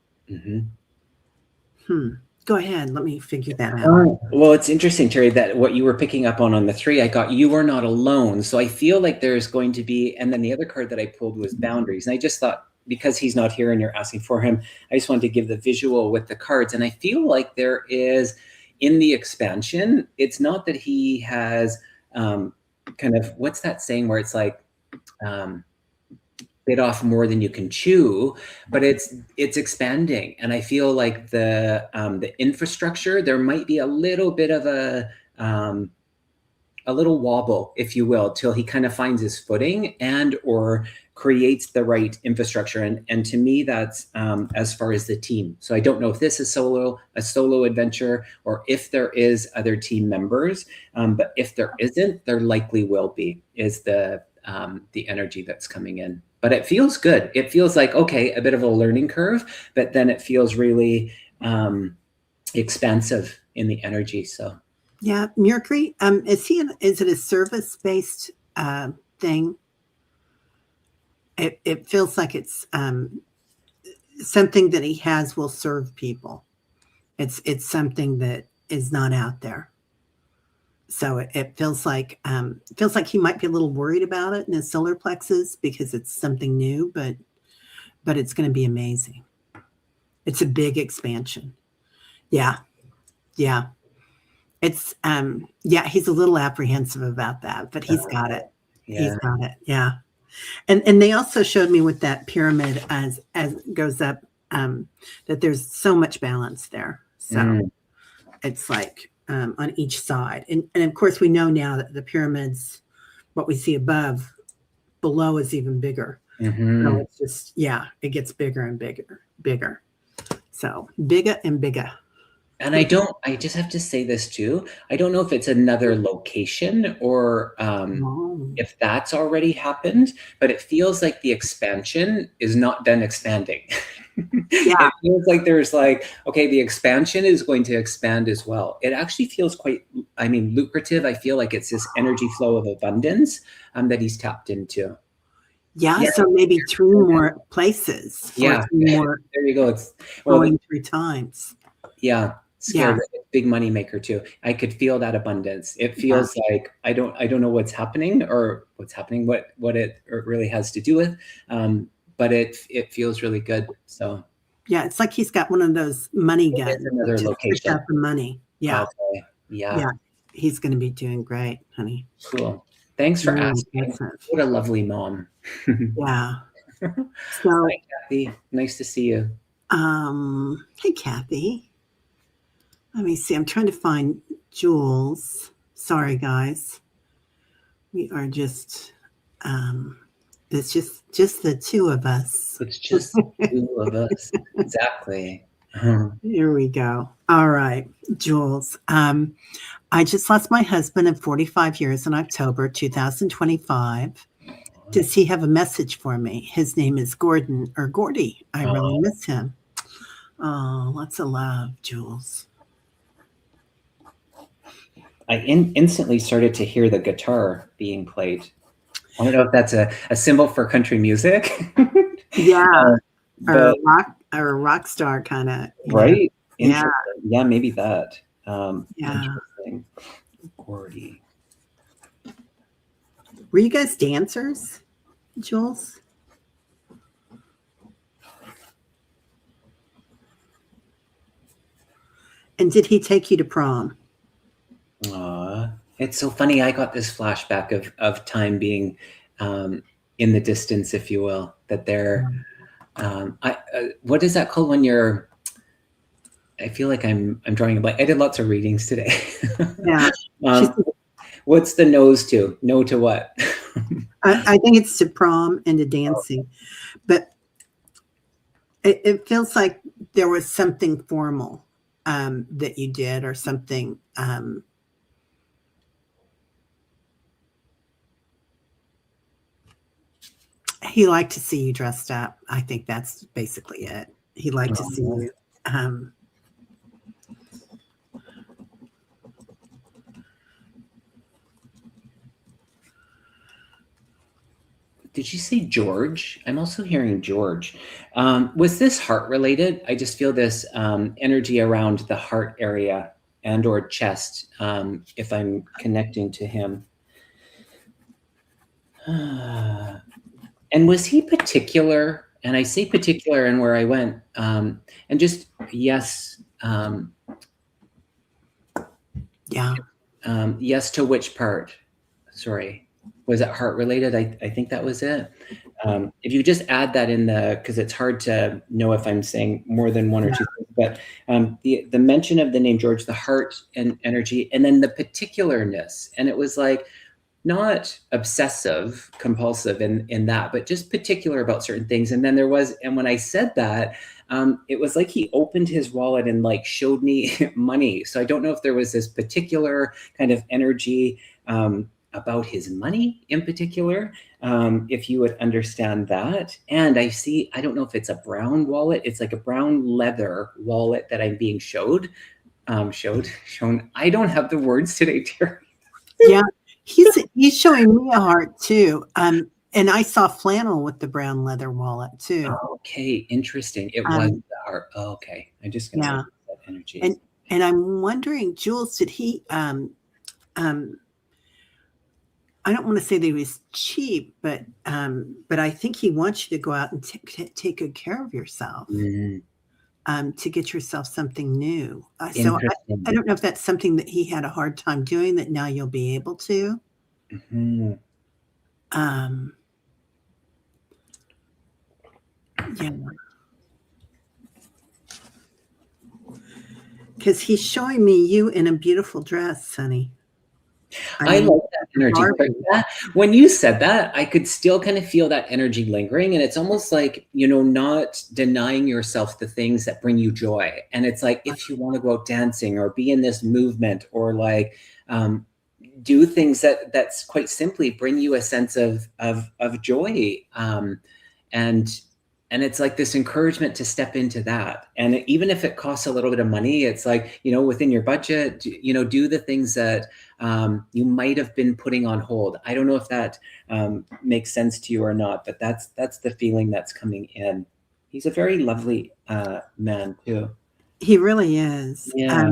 Speaker 1: Go ahead. Let me figure that out.
Speaker 2: Well, it's interesting, Teri, that what you were picking up on the 3, I got you are not alone. So I feel like there's going to be, and then the other card that I pulled was boundaries. And I just thought, because he's not here and you're asking for him, I just wanted to give the visual with the cards. And I feel like there is, in the expansion, it's not that he has kind of, what's that saying where it's like, bit off more than you can chew, but it's expanding, and I feel like the infrastructure, there might be a little bit of a little wobble, if you will, till he kind of finds his footing and or creates the right infrastructure. And to me, that's as far as the team. So I don't know if this is a solo adventure or if there is other team members, but if there isn't, there likely will be, is the energy that's coming in. But it feels good. It feels like, okay, a bit of a learning curve, but then it feels really expansive in the energy. So
Speaker 1: yeah, Mercury, is it a service-based thing? It feels like it's something that he has will serve people. It's something that is not out there. So it feels like he might be a little worried about it in his solar plexus because it's something new, but it's going to be amazing. It's a big expansion. Yeah, yeah. It's yeah, he's a little apprehensive about that, but he's got it. He's
Speaker 2: Yeah.
Speaker 1: got it. Yeah. And they also showed me with that pyramid as it goes up, that there's so much balance there. So
Speaker 2: Mm.
Speaker 1: it's like on each side. And of course we know now that the pyramids, what we see above, below is even bigger. So
Speaker 2: Hmm.
Speaker 1: it's just, yeah, it gets bigger and bigger, bigger. So bigger and bigger.
Speaker 2: And I just have to say this too. I don't know if it's another location or
Speaker 1: Oh,
Speaker 2: if that's already happened, but it feels like the expansion is not done expanding.
Speaker 1: yeah,
Speaker 2: It feels like there's like, okay, the expansion is going to expand as well. It actually feels quite, I mean, lucrative. I feel like it's this energy flow of abundance that he's tapped into.
Speaker 1: yeah.
Speaker 2: Yeah,
Speaker 1: So maybe three more places or
Speaker 2: yeah.
Speaker 1: three more
Speaker 2: There you go. It's well,
Speaker 1: going three times.
Speaker 2: yeah,
Speaker 1: Yeah,
Speaker 2: scared, big money maker too. I could feel that abundance. It
Speaker 1: yeah,
Speaker 2: feels like I don't know what's happening or what it really has to do with, but it feels really good. So
Speaker 1: yeah. It's like he's got one of those money
Speaker 2: it is
Speaker 1: guns that
Speaker 2: another
Speaker 1: just push
Speaker 2: location.
Speaker 1: out the money. Yeah,
Speaker 2: Okay, yeah,
Speaker 1: yeah. He's going to be doing great, honey.
Speaker 2: cool. Thanks for
Speaker 1: Really
Speaker 2: asking.
Speaker 1: impressive.
Speaker 2: What a lovely mom.
Speaker 1: Yeah.
Speaker 2: Hi,
Speaker 1: So,
Speaker 2: Kathy. Nice to see you.
Speaker 1: hey, Kathy. Let me see. I'm trying to find Jules. Sorry, guys. We are just, um, it's just the two of us.
Speaker 2: It's just two of us. Exactly.
Speaker 1: Here we go. All right, Jules. I just lost my husband of 45 years in October 2025. Does he have a message for me? His name is Gordon or Gordy. I really
Speaker 2: Oh,
Speaker 1: miss him. Oh, lots of love, Jules.
Speaker 2: I instantly started to hear the guitar being played. I don't know if that's a symbol for country music,
Speaker 1: Yeah,
Speaker 2: uh, but
Speaker 1: or a rock star kind of,
Speaker 2: right,
Speaker 1: Yeah,
Speaker 2: interesting. Yeah, maybe that.
Speaker 1: yeah.
Speaker 2: Interesting. Gordy.
Speaker 1: Were you guys dancers, Jules? And did he take you to prom?
Speaker 2: It's so funny. I got this flashback of time being in the distance, if you will. That they're, what is that called when you're? I feel like I'm drawing a blank. I did lots of readings today.
Speaker 1: Yeah. She's,
Speaker 2: um, what's the nose to? No to what?
Speaker 1: I think it's to prom and to dancing, but it feels like there was something formal that you did or something. He liked to see you dressed up. I think that's basically it. He liked to see you. Um,
Speaker 2: Did you say George? I'm also hearing George. Was this heart related? I just feel this energy around the heart area and or chest if I'm connecting to him. And was he particular? And I say particular and where I went. And just yes,
Speaker 1: yeah.
Speaker 2: yes to which part? Sorry. Was it heart related? I think that was it. If you just add that in because it's hard to know if I'm saying more than one or
Speaker 1: Yeah.
Speaker 2: two things, but the mention of the name George, the heart and energy, and then the particularness. And it was like not obsessive, compulsive in that, but just particular about certain things. And then and when I said that, it was like he opened his wallet and like showed me money. So I don't know if there was this particular kind of energy about his money in particular, if you would understand that. And I don't know if it's a brown wallet. It's like a brown leather wallet that I'm being shown. I don't have the words today, Terry.
Speaker 1: Yeah. He's showing me a heart too. And I saw flannel with the brown leather wallet too.
Speaker 2: Okay, interesting. It was
Speaker 1: Um,
Speaker 2: our, okay. I'm just gonna write
Speaker 1: yeah.
Speaker 2: that energy.
Speaker 1: And I'm wondering, Jules, did he um I don't want to say that he was cheap, but I think he wants you to go out and take good care of yourself,
Speaker 2: Mm,
Speaker 1: to get yourself something new. So I
Speaker 2: interesting.
Speaker 1: don't know if that's something that he had a hard time doing that now you'll be able to.
Speaker 2: Mhm.
Speaker 1: Um, yeah, because he's showing me you in a beautiful dress, honey. I
Speaker 2: I
Speaker 1: mean,
Speaker 2: like that energy, but
Speaker 1: Barbie.
Speaker 2: yeah, when you said that, I could still kind of feel that energy lingering, and it's almost like, not denying yourself the things that bring you joy. And it's like, if you want to go out dancing or be in this movement or like, um, do things that's quite simply bring you a sense of joy, and it's like this encouragement to step into that. And even if it costs a little bit of money, it's like, within your budget, do the things that you might have been putting on hold. I don't know if that makes sense to you or not, but that's the feeling that's coming in. He's a very lovely man too.
Speaker 1: He really is.
Speaker 2: Yeah.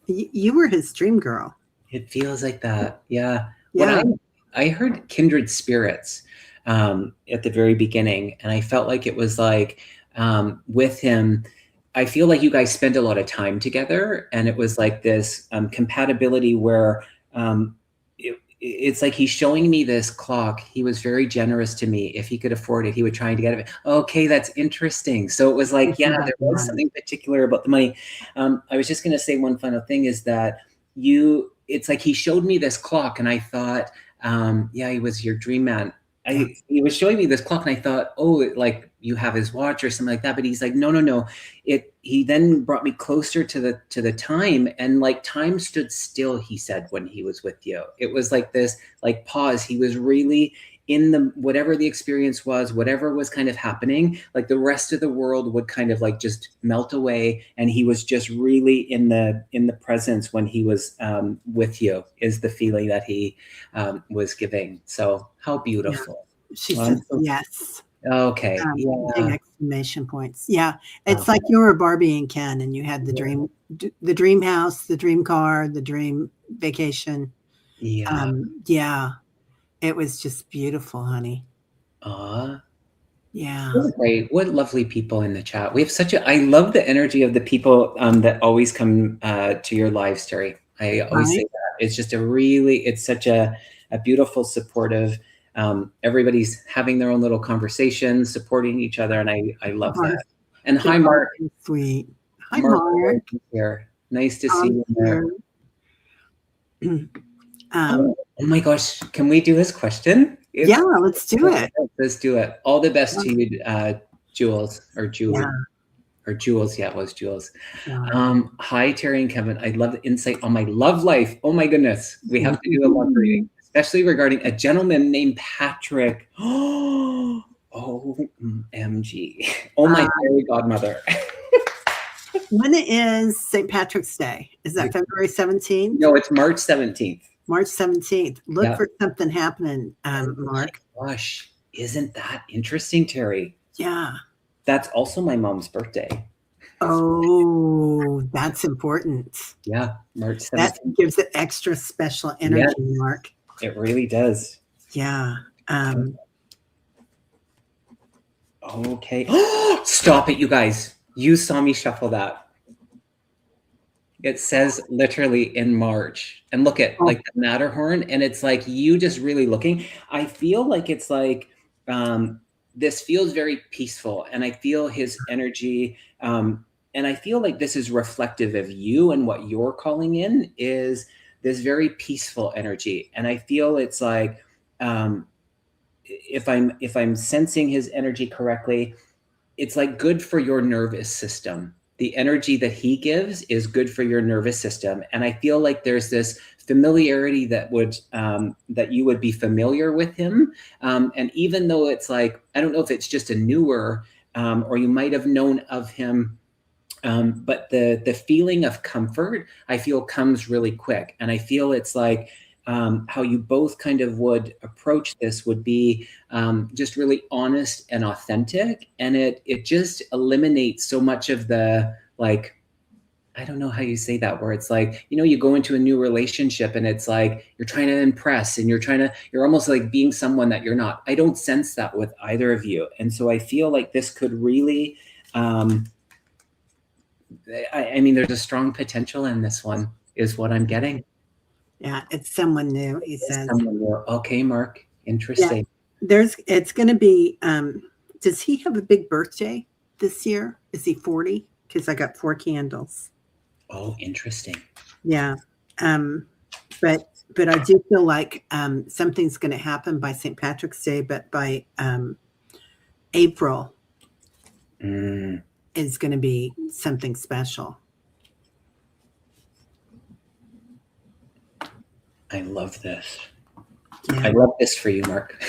Speaker 1: You were his dream girl.
Speaker 2: It feels like that. Yeah. What
Speaker 1: Yeah.
Speaker 2: I heard kindred spirits at the very beginning, and I felt like it was like with him. I feel like you guys spend a lot of time together, and it was like this compatibility where it's like he's showing me this clock. He was very generous to me. If he could afford it, he would try to get it. Okay, that's interesting. So it was like, yeah,
Speaker 1: About
Speaker 2: there
Speaker 1: the
Speaker 2: was
Speaker 1: money.
Speaker 2: something particular about the money. I was just going to say one final thing is that it's like he showed me this clock, and I thought, yeah, he was your dream man.
Speaker 1: Yeah.
Speaker 2: He was showing me this clock, and I thought, oh, like you have his watch or something like that. But he's like, no, no, no. He then brought me closer to the time, and like time stood still, he said, when he was with you. It was like this like pause. He was really in the whatever the experience was, whatever was kind of happening, like the rest of the world would kind of like just melt away, and he was just really in the presence when he was with you, is the feeling that he was giving. So how
Speaker 1: Yeah.
Speaker 2: beautiful.
Speaker 1: She
Speaker 2: um,
Speaker 1: said yes.
Speaker 2: okay,
Speaker 1: Big
Speaker 2: yeah.
Speaker 1: exclamation points. Yeah. It's
Speaker 2: Oh,
Speaker 1: like you were Barbie and Ken and you had
Speaker 2: yeah,
Speaker 1: the dream house, the dream car, the dream vacation.
Speaker 2: yeah.
Speaker 1: Yeah. It was just beautiful, honey.
Speaker 2: Aw.
Speaker 1: Yeah.
Speaker 2: What great. What lovely people in the chat. We have such a, I love the energy of the people that always come to your live, Teri. I always say
Speaker 1: Right?
Speaker 2: that. It's just it's such a beautiful, supportive, everybody's having their own little conversations, supporting each other. And I love
Speaker 1: Mark,
Speaker 2: that. And
Speaker 1: they're
Speaker 2: hi,
Speaker 1: all
Speaker 2: Mark.
Speaker 1: so sweet. Hi,
Speaker 2: Mark
Speaker 1: Mark.
Speaker 2: here. Nice to see
Speaker 1: I'm
Speaker 2: you there.
Speaker 1: here.
Speaker 2: Oh, oh my gosh. Can we do his question?
Speaker 1: Yeah, let's do it.
Speaker 2: Let's do it. All the best to you, Jules or
Speaker 1: Yeah.
Speaker 2: Julie. Or Jules, yeah, it was Jules.
Speaker 1: Yeah.
Speaker 2: Hi, Teri and Kevin. I'd love the insight on my love life. Oh my goodness, we have to do a love reading, especially regarding a gentleman named Patrick. OMG. Oh my fairy godmother.
Speaker 1: When is St. Patrick's Day? Is that February 17th?
Speaker 2: No, it's March 17th.
Speaker 1: March 17th. Look
Speaker 2: Yeah.
Speaker 1: for something happening,
Speaker 2: Oh
Speaker 1: Mark.
Speaker 2: my gosh, isn't that interesting, Teri?
Speaker 1: Yeah.
Speaker 2: That's also my mom's birthday.
Speaker 1: Oh, that's important.
Speaker 2: Yeah, March
Speaker 1: That
Speaker 2: 17th.
Speaker 1: gives it extra special energy,
Speaker 2: Yes,
Speaker 1: Mark.
Speaker 2: it really does.
Speaker 1: Yeah.
Speaker 2: Okay. Stop it, you guys. You saw me shuffle that. It says literally in March. And look at like the Matterhorn. And it's like you just really looking. I feel like it's like this feels very peaceful. And I feel his energy. And I feel like this is reflective of you, and what you're calling in is this very peaceful energy. And I feel it's like if I'm sensing his energy correctly, it's like good for your nervous system. The energy that he gives is good for your nervous system. And I feel like there's this familiarity that you would be familiar with him. And even though it's like, I don't know if it's just a newer, or you might have known of him, but the feeling of comfort, I feel, comes really quick. And I feel it's like how you both kind of would approach this would be just really honest and authentic, and it just eliminates so much of the like, I don't know how you say that, where it's like, you go into a new relationship and it's like you're trying to impress and you're almost like being someone that you're not. I don't sense that with either of you. And so I feel like this could really, I mean, there's a strong potential in this one, is what I'm getting.
Speaker 1: Yeah, it's someone new, he says.
Speaker 2: Someone more. Okay, Mark. Interesting.
Speaker 1: It's going to be, does he have a big birthday this year? Is he 40? Because I got 4 candles.
Speaker 2: Oh, interesting.
Speaker 1: Yeah. But I do feel like something's going to happen by St. Patrick's Day, but by April is going to be something special.
Speaker 2: I love this.
Speaker 1: Yeah.
Speaker 2: I love this for you, Mark.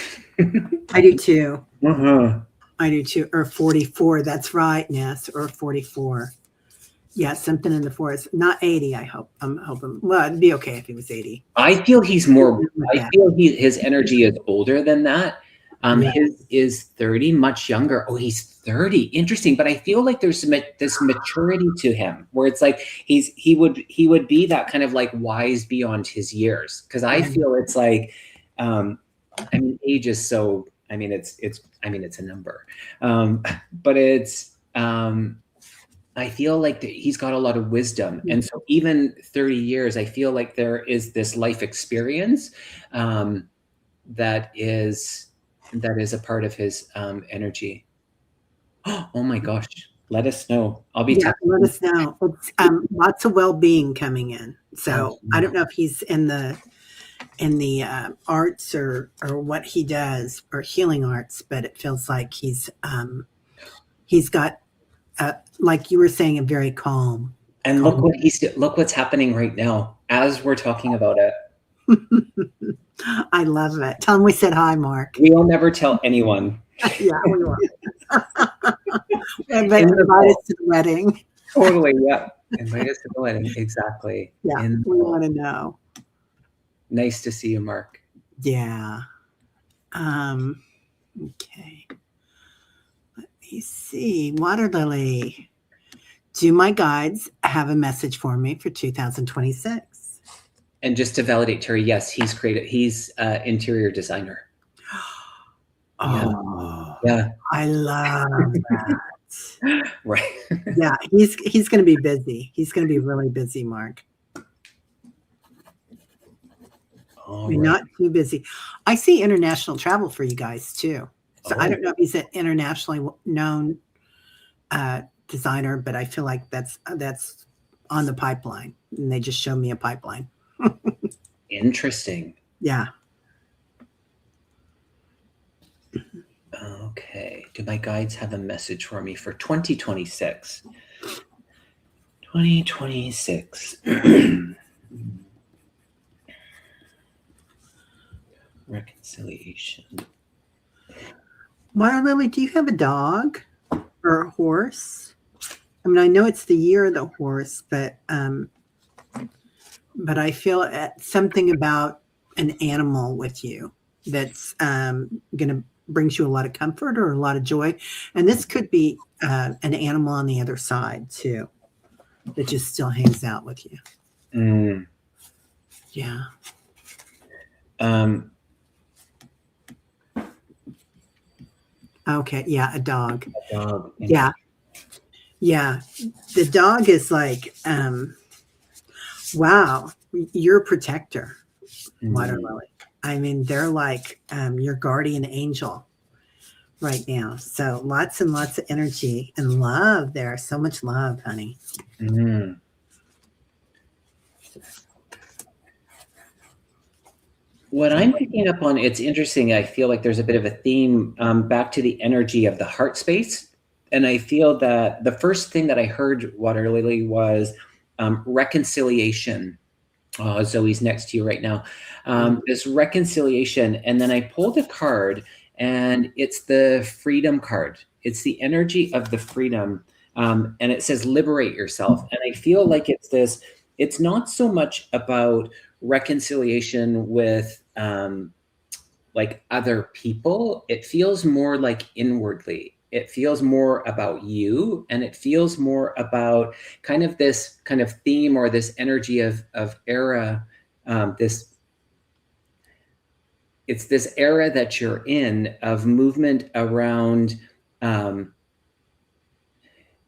Speaker 1: I do too.
Speaker 2: Uh-huh.
Speaker 1: I do too. Or 44. That's right, Ness. Or 44. Yeah, something in the forest. Not 80, I hope. I'm hoping. Well, it'd be okay if he was 80.
Speaker 2: I feel he's more, I feel his energy is older than that. His is 30, much younger. Oh, he's 30. Interesting. But I feel like there's this maturity to him where it's like he would be that kind of like wise beyond his years. Because I feel it's like, I mean, age is so, I mean, it's a number. But it's, I feel like he's got a lot of wisdom. And so even 30 years, I feel like there is this life experience that is a part of his energy. Oh my gosh. Let us know. I'll be
Speaker 1: let us know. It's lots of well-being coming in. So I don't know if he's in the arts or what he does, or healing arts, but it feels like he's got like you were saying, a very calm.
Speaker 2: And look what's happening right now as we're talking about it.
Speaker 1: I love it. Tell him we said hi, Mark.
Speaker 2: We will never tell anyone.
Speaker 1: Yeah, we will. Invite us to the wedding.
Speaker 2: Totally, yeah. Invite us to the wedding. Exactly.
Speaker 1: Yeah, we want to know.
Speaker 2: Nice to see you, Mark.
Speaker 1: Yeah. Okay. Let me see. Water Lily. Do my guides have a message for me for 2026?
Speaker 2: And just to validate, Teri, yes, he's interior designer.
Speaker 1: Oh,
Speaker 2: yeah.
Speaker 1: I love that.
Speaker 2: Right.
Speaker 1: Yeah, he's going to be busy. He's going to be really busy, Mark. You're not too busy. I see international travel for you guys too. So I don't know if he's an internationally known designer, but I feel like that's on the pipeline, and they just showed me a pipeline.
Speaker 2: Interesting.
Speaker 1: Yeah.
Speaker 2: Okay. Do my guides have a message for me for 2026? 2026. Reconciliation.
Speaker 1: Water Lily, do you have a dog or a horse? I mean, I know it's the year of the horse, but I feel something about an animal with you that's going to brings you a lot of comfort or a lot of joy. And this could be an animal on the other side too, that just still hangs out with you. Yeah. Okay. Yeah. A dog.
Speaker 2: A dog.
Speaker 1: Yeah. Yeah. The dog is like, wow, you're a protector, Water Lily. I mean, they're like your guardian angel right now. So lots and lots of energy and love there. So much love, honey.
Speaker 2: What I'm picking up on, it's interesting. I feel like there's a bit of a theme back to the energy of the heart space. And I feel that the first thing that I heard, Water Lily, was reconciliation. Zoe's next to you right now. This reconciliation. And then I pulled a card, and it's the freedom card. It's the energy of the freedom. And it says liberate yourself. And I feel like it's not so much about reconciliation with like other people. It feels more like inwardly. It feels more about you, and it feels more about kind of this kind of theme or this energy of era. This It's this era that you're in of movement around.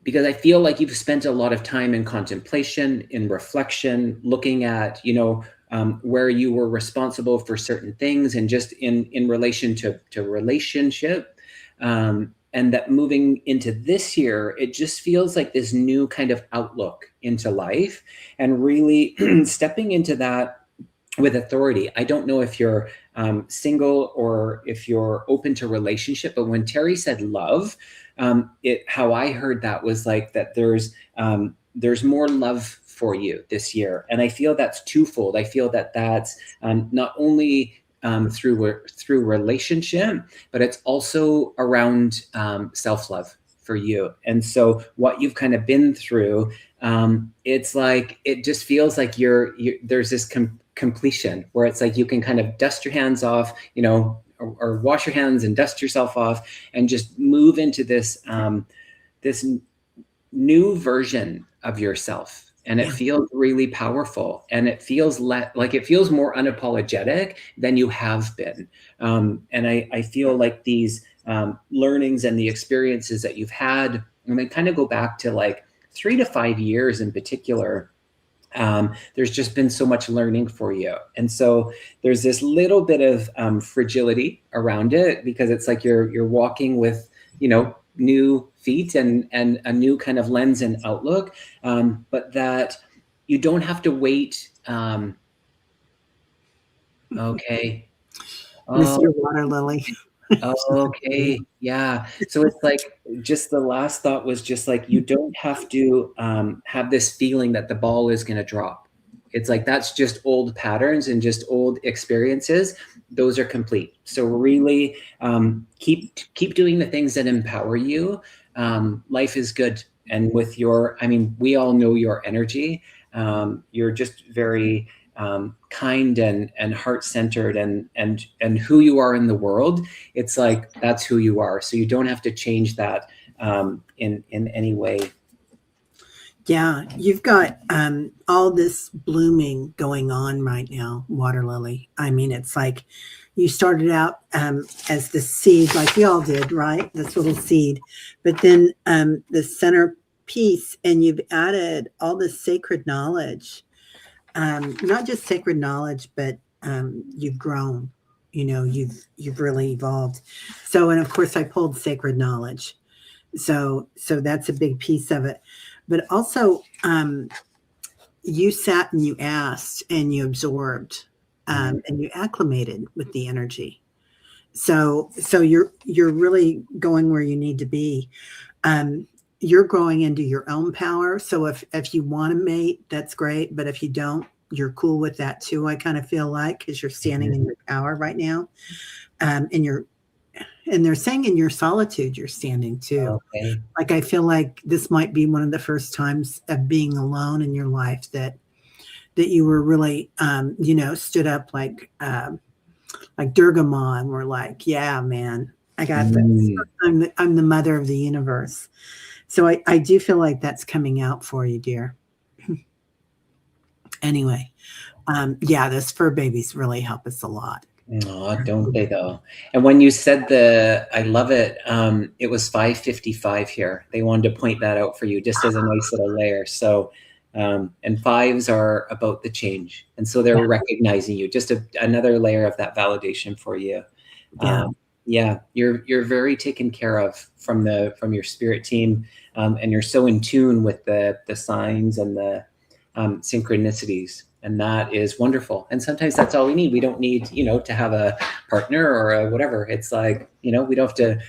Speaker 2: Because I feel like you've spent a lot of time in contemplation, in reflection, looking at, where you were responsible for certain things, and just in relation to relationship. And that moving into this year, it just feels like this new kind of outlook into life, and really stepping into that with authority. I don't know if you're single or if you're open to relationship, but when Teri said love, how I heard that was like that there's more love for you this year, and I feel that's twofold. I feel that that's not only through relationship, but it's also around self-love for you. And so what you've kind of been through, it's like it just feels like there's this completion where it's like you can kind of dust your hands off, or wash your hands and dust yourself off, and just move into this this new version of yourself. And it feels really powerful, and it feels like it feels more unapologetic than you have been. And I feel like these learnings and the experiences that you've had, and they kind of go back to like 3 to 5 years in particular. There's just been so much learning for you. And so there's this little bit of fragility around it, because it's like you're walking with, new feet and a new kind of lens and outlook. But that you don't have to wait. Okay.
Speaker 1: Mr. Water Lily.
Speaker 2: Okay. Yeah. So it's like, just the last thought was just like, you don't have to have this feeling that the ball is going to drop. It's like, that's just old patterns and just old experiences. Those are complete. So really keep doing the things that empower you. Life is good. And with we all know your energy. You're just very kind and heart-centered, and who you are in the world. It's like, that's who you are. So you don't have to change that in any way.
Speaker 1: Yeah, you've got all this blooming going on right now, Water Lily. I mean, it's like you started out as the seed, like we all did, right? This little seed. But then the centerpiece, and you've added all this sacred knowledge. Not just sacred knowledge, but you've grown. You've really evolved. So, and of course, I pulled sacred knowledge. So that's a big piece of it. But also, you sat and you asked and you absorbed, and you acclimated with the energy. So you're really going where you need to be. You're growing into your own power. So if you want to mate, that's great. But if you don't, you're cool with that too. I kind of feel like, because you're standing in your power right now, and they're saying in your solitude you're standing too.
Speaker 2: Okay.
Speaker 1: Like, I feel like this might be one of the first times of being alone in your life that you were really, stood up like Durga Ma, and were like, yeah, man, I got this. I'm the mother of the universe. So I do feel like that's coming out for you, dear. Anyway, those fur babies really help us a lot.
Speaker 2: Oh, don't they though? And when you said I love it. It was 5:55 here. They wanted to point that out for you, just as a nice little layer. So, and fives are about the change, and so they're recognizing you. Just another layer of that validation for you. You're very taken care of from your spirit team, and you're so in tune with the signs and the synchronicities. And that is wonderful. And sometimes that's all we need. We don't need, to have a partner or a whatever. It's like, we don't have to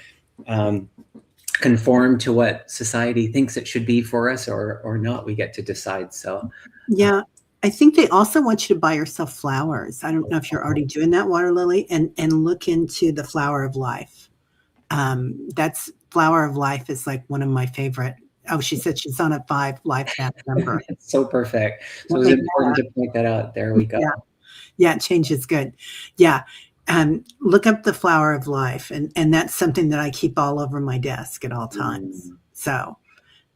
Speaker 2: conform to what society thinks it should be for us or not. We get to decide. So,
Speaker 1: yeah. I think they also want you to buy yourself flowers. I don't know if you're already doing that, Water Lily, and look into the flower of life. That's flower of life is like one of my favorite. Oh, she said she's on a 5 life path number.
Speaker 2: It's so perfect. So it's important to point that out. There we go.
Speaker 1: Yeah. Yeah, change is good. Yeah. Look up the flower of life, and that's something that I keep all over my desk at all times.
Speaker 2: Mm,
Speaker 1: So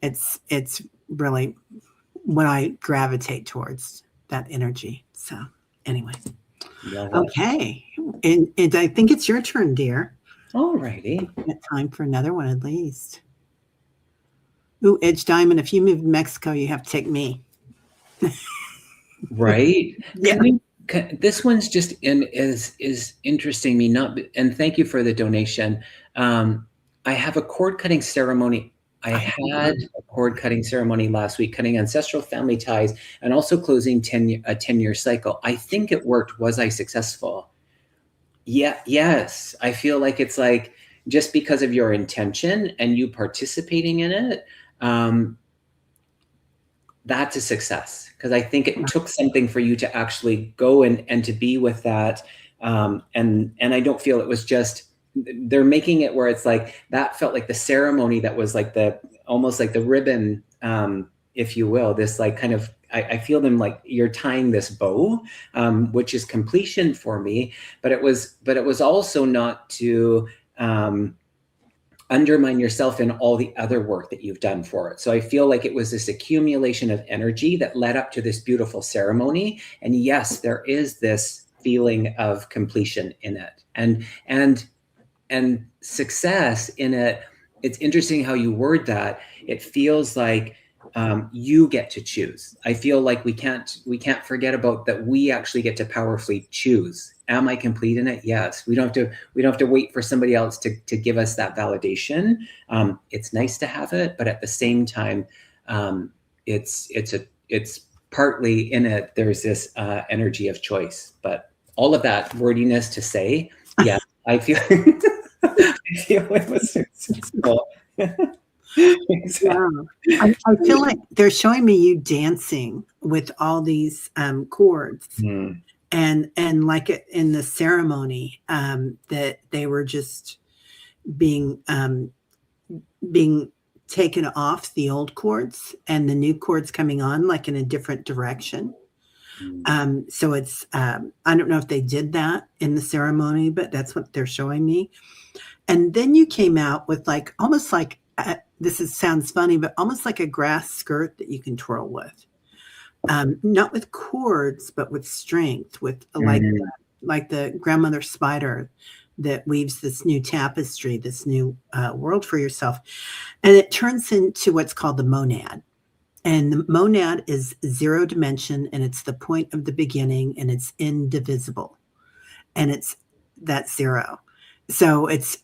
Speaker 1: it's really what I gravitate towards, that energy. So anyway,
Speaker 2: love it.
Speaker 1: okay, and I think it's your turn, dear.
Speaker 2: All righty.
Speaker 1: Got time for another one at least. Ooh, Edge Diamond. If you move to Mexico, you have to take me.
Speaker 2: Right.
Speaker 1: Yeah.
Speaker 2: This one's just is interesting me not, and thank you for the donation. I have a cord cutting ceremony. I had a cord cutting ceremony last week, cutting ancestral family ties and also closing a 10-year cycle. I think it worked. Was I successful? Yeah, yes. I feel like it's like just because of your intention and you participating in it, um, that's a success, because I think it took something for you to actually go and to be with that. And I don't feel it was just, they're making it where it's like that felt like the ceremony that was like the almost like the ribbon, if you will, this like kind of I feel them like you're tying this bow, which is completion for me, but it was also not to undermine yourself in all the other work that you've done for it. So I feel like it was this accumulation of energy that led up to this beautiful ceremony. And yes, there is this feeling of completion in it and success in it. It's interesting how you word that. It feels like you get to choose. I feel like we can't forget about that. We actually get to powerfully choose. Am I complete in it? Yes. We don't have to wait for somebody else to give us that validation. It's nice to have it, but at the same time, it's partly in it. There's this energy of choice, but all of that wordiness to say, yeah, I feel I feel it was successful. Exactly.
Speaker 1: Yeah. I feel like they're showing me you dancing with all these chords,
Speaker 2: Mm.
Speaker 1: and like in the ceremony, that they were just being being taken off the old chords and the new chords coming on like in a different direction. So it's I don't know if they did that in the ceremony, but that's what they're showing me. And then you came out with like almost like sounds funny, but almost like a grass skirt that you can twirl with. Not with cords, but with strength, with like the grandmother spider that weaves this new tapestry, this new world for yourself. And it turns into what's called the monad. And the monad is zero dimension, and it's the point of the beginning, and it's indivisible. And it's that zero. So it's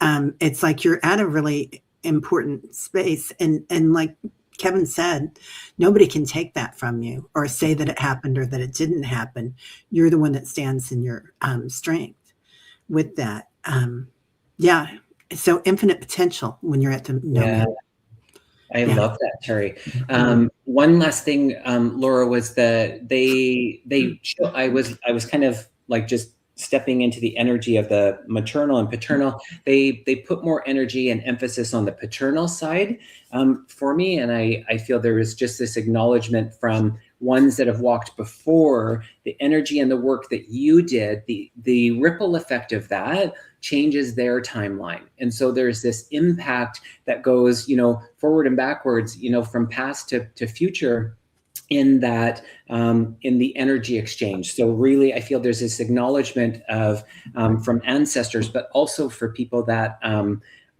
Speaker 1: like you're at a really important space. And like Kevin said, nobody can take that from you or say that it happened or that it didn't happen. You're the one that stands in your strength with that. Yeah. So infinite potential when you're at the
Speaker 2: Yeah,
Speaker 1: nomad.
Speaker 2: I
Speaker 1: Yeah.
Speaker 2: love that, Teri. One last thing, Laura, was that I was kind of like just stepping into the energy of the maternal and paternal. They put more energy and emphasis on the paternal side for me, and I feel there was just this acknowledgement from ones that have walked before, the energy and the work that you did, the ripple effect of that changes their timeline, and so there's this impact that goes, forward and backwards, from past to future in that, in the energy exchange. So really, I feel there's this acknowledgement of from ancestors, but also for people that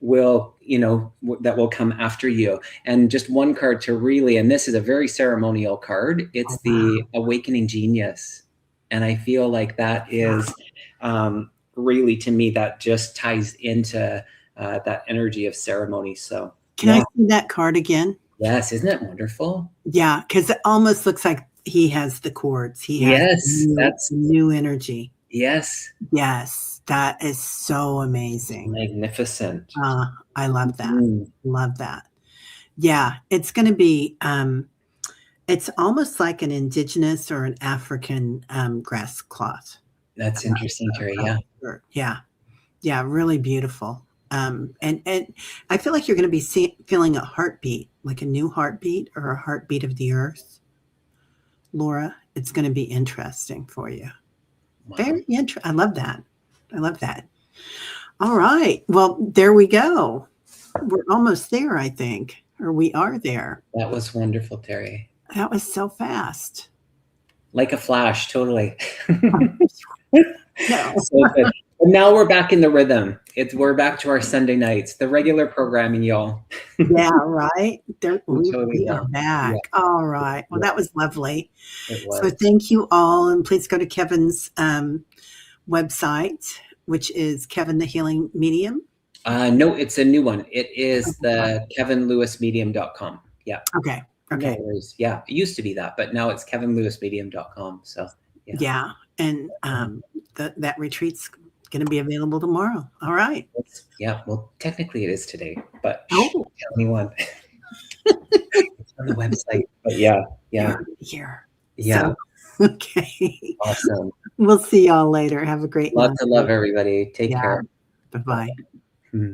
Speaker 2: will, that will come after you. And just one card to really, and this is a very ceremonial card, it's the Awakening Genius. And I feel like that is really, to me, that just ties into that energy of ceremony. So
Speaker 1: Can I see that card again?
Speaker 2: Yes, isn't that wonderful?
Speaker 1: Yeah, because it almost looks like he has the chords. He has
Speaker 2: that's
Speaker 1: new energy.
Speaker 2: Yes.
Speaker 1: Yes, that is so amazing.
Speaker 2: Magnificent.
Speaker 1: I love that. Love that. Yeah, it's going to be, it's almost like an indigenous or an African grass cloth.
Speaker 2: That's interesting, Teri. Yeah.
Speaker 1: Yeah. Yeah. Really beautiful. And I feel like you're going to be feeling a heartbeat, like a new heartbeat or a heartbeat of the earth. Laura, it's going to be interesting for you.
Speaker 2: Wow.
Speaker 1: Very interesting. I love that. I love that. All right. Well, there we go. We're almost there, I think, or we are there.
Speaker 2: That was wonderful, Teri.
Speaker 1: That was so fast.
Speaker 2: Like a flash, totally.
Speaker 1: No.
Speaker 2: So good. And now we're back in the rhythm. We're back to our Sunday nights, the regular programming, y'all.
Speaker 1: Yeah, right. We
Speaker 2: totally
Speaker 1: are
Speaker 2: will.
Speaker 1: back.
Speaker 2: Yeah.
Speaker 1: All right. Well,
Speaker 2: Yeah.
Speaker 1: that was lovely.
Speaker 2: It was.
Speaker 1: So thank you all. And please go to Kevin's website, which is Kevin the Healing Medium.
Speaker 2: No, it's a new one. It is the kevinlewismedium.com. Yeah.
Speaker 1: Okay. Okay.
Speaker 2: No worries. Yeah. It used to be that, but now it's kevinlewismedium.com. So
Speaker 1: yeah. And that retreat's going to be available tomorrow. All right.
Speaker 2: Yeah. Well, technically it is today, but
Speaker 1: Oh.
Speaker 2: tell anyone. It's on the website. But yeah.
Speaker 1: Here.
Speaker 2: Yeah.
Speaker 1: So, okay.
Speaker 2: Awesome.
Speaker 1: We'll see y'all later. Have a great night.
Speaker 2: Love to love everybody. Take care.
Speaker 1: Bye-bye.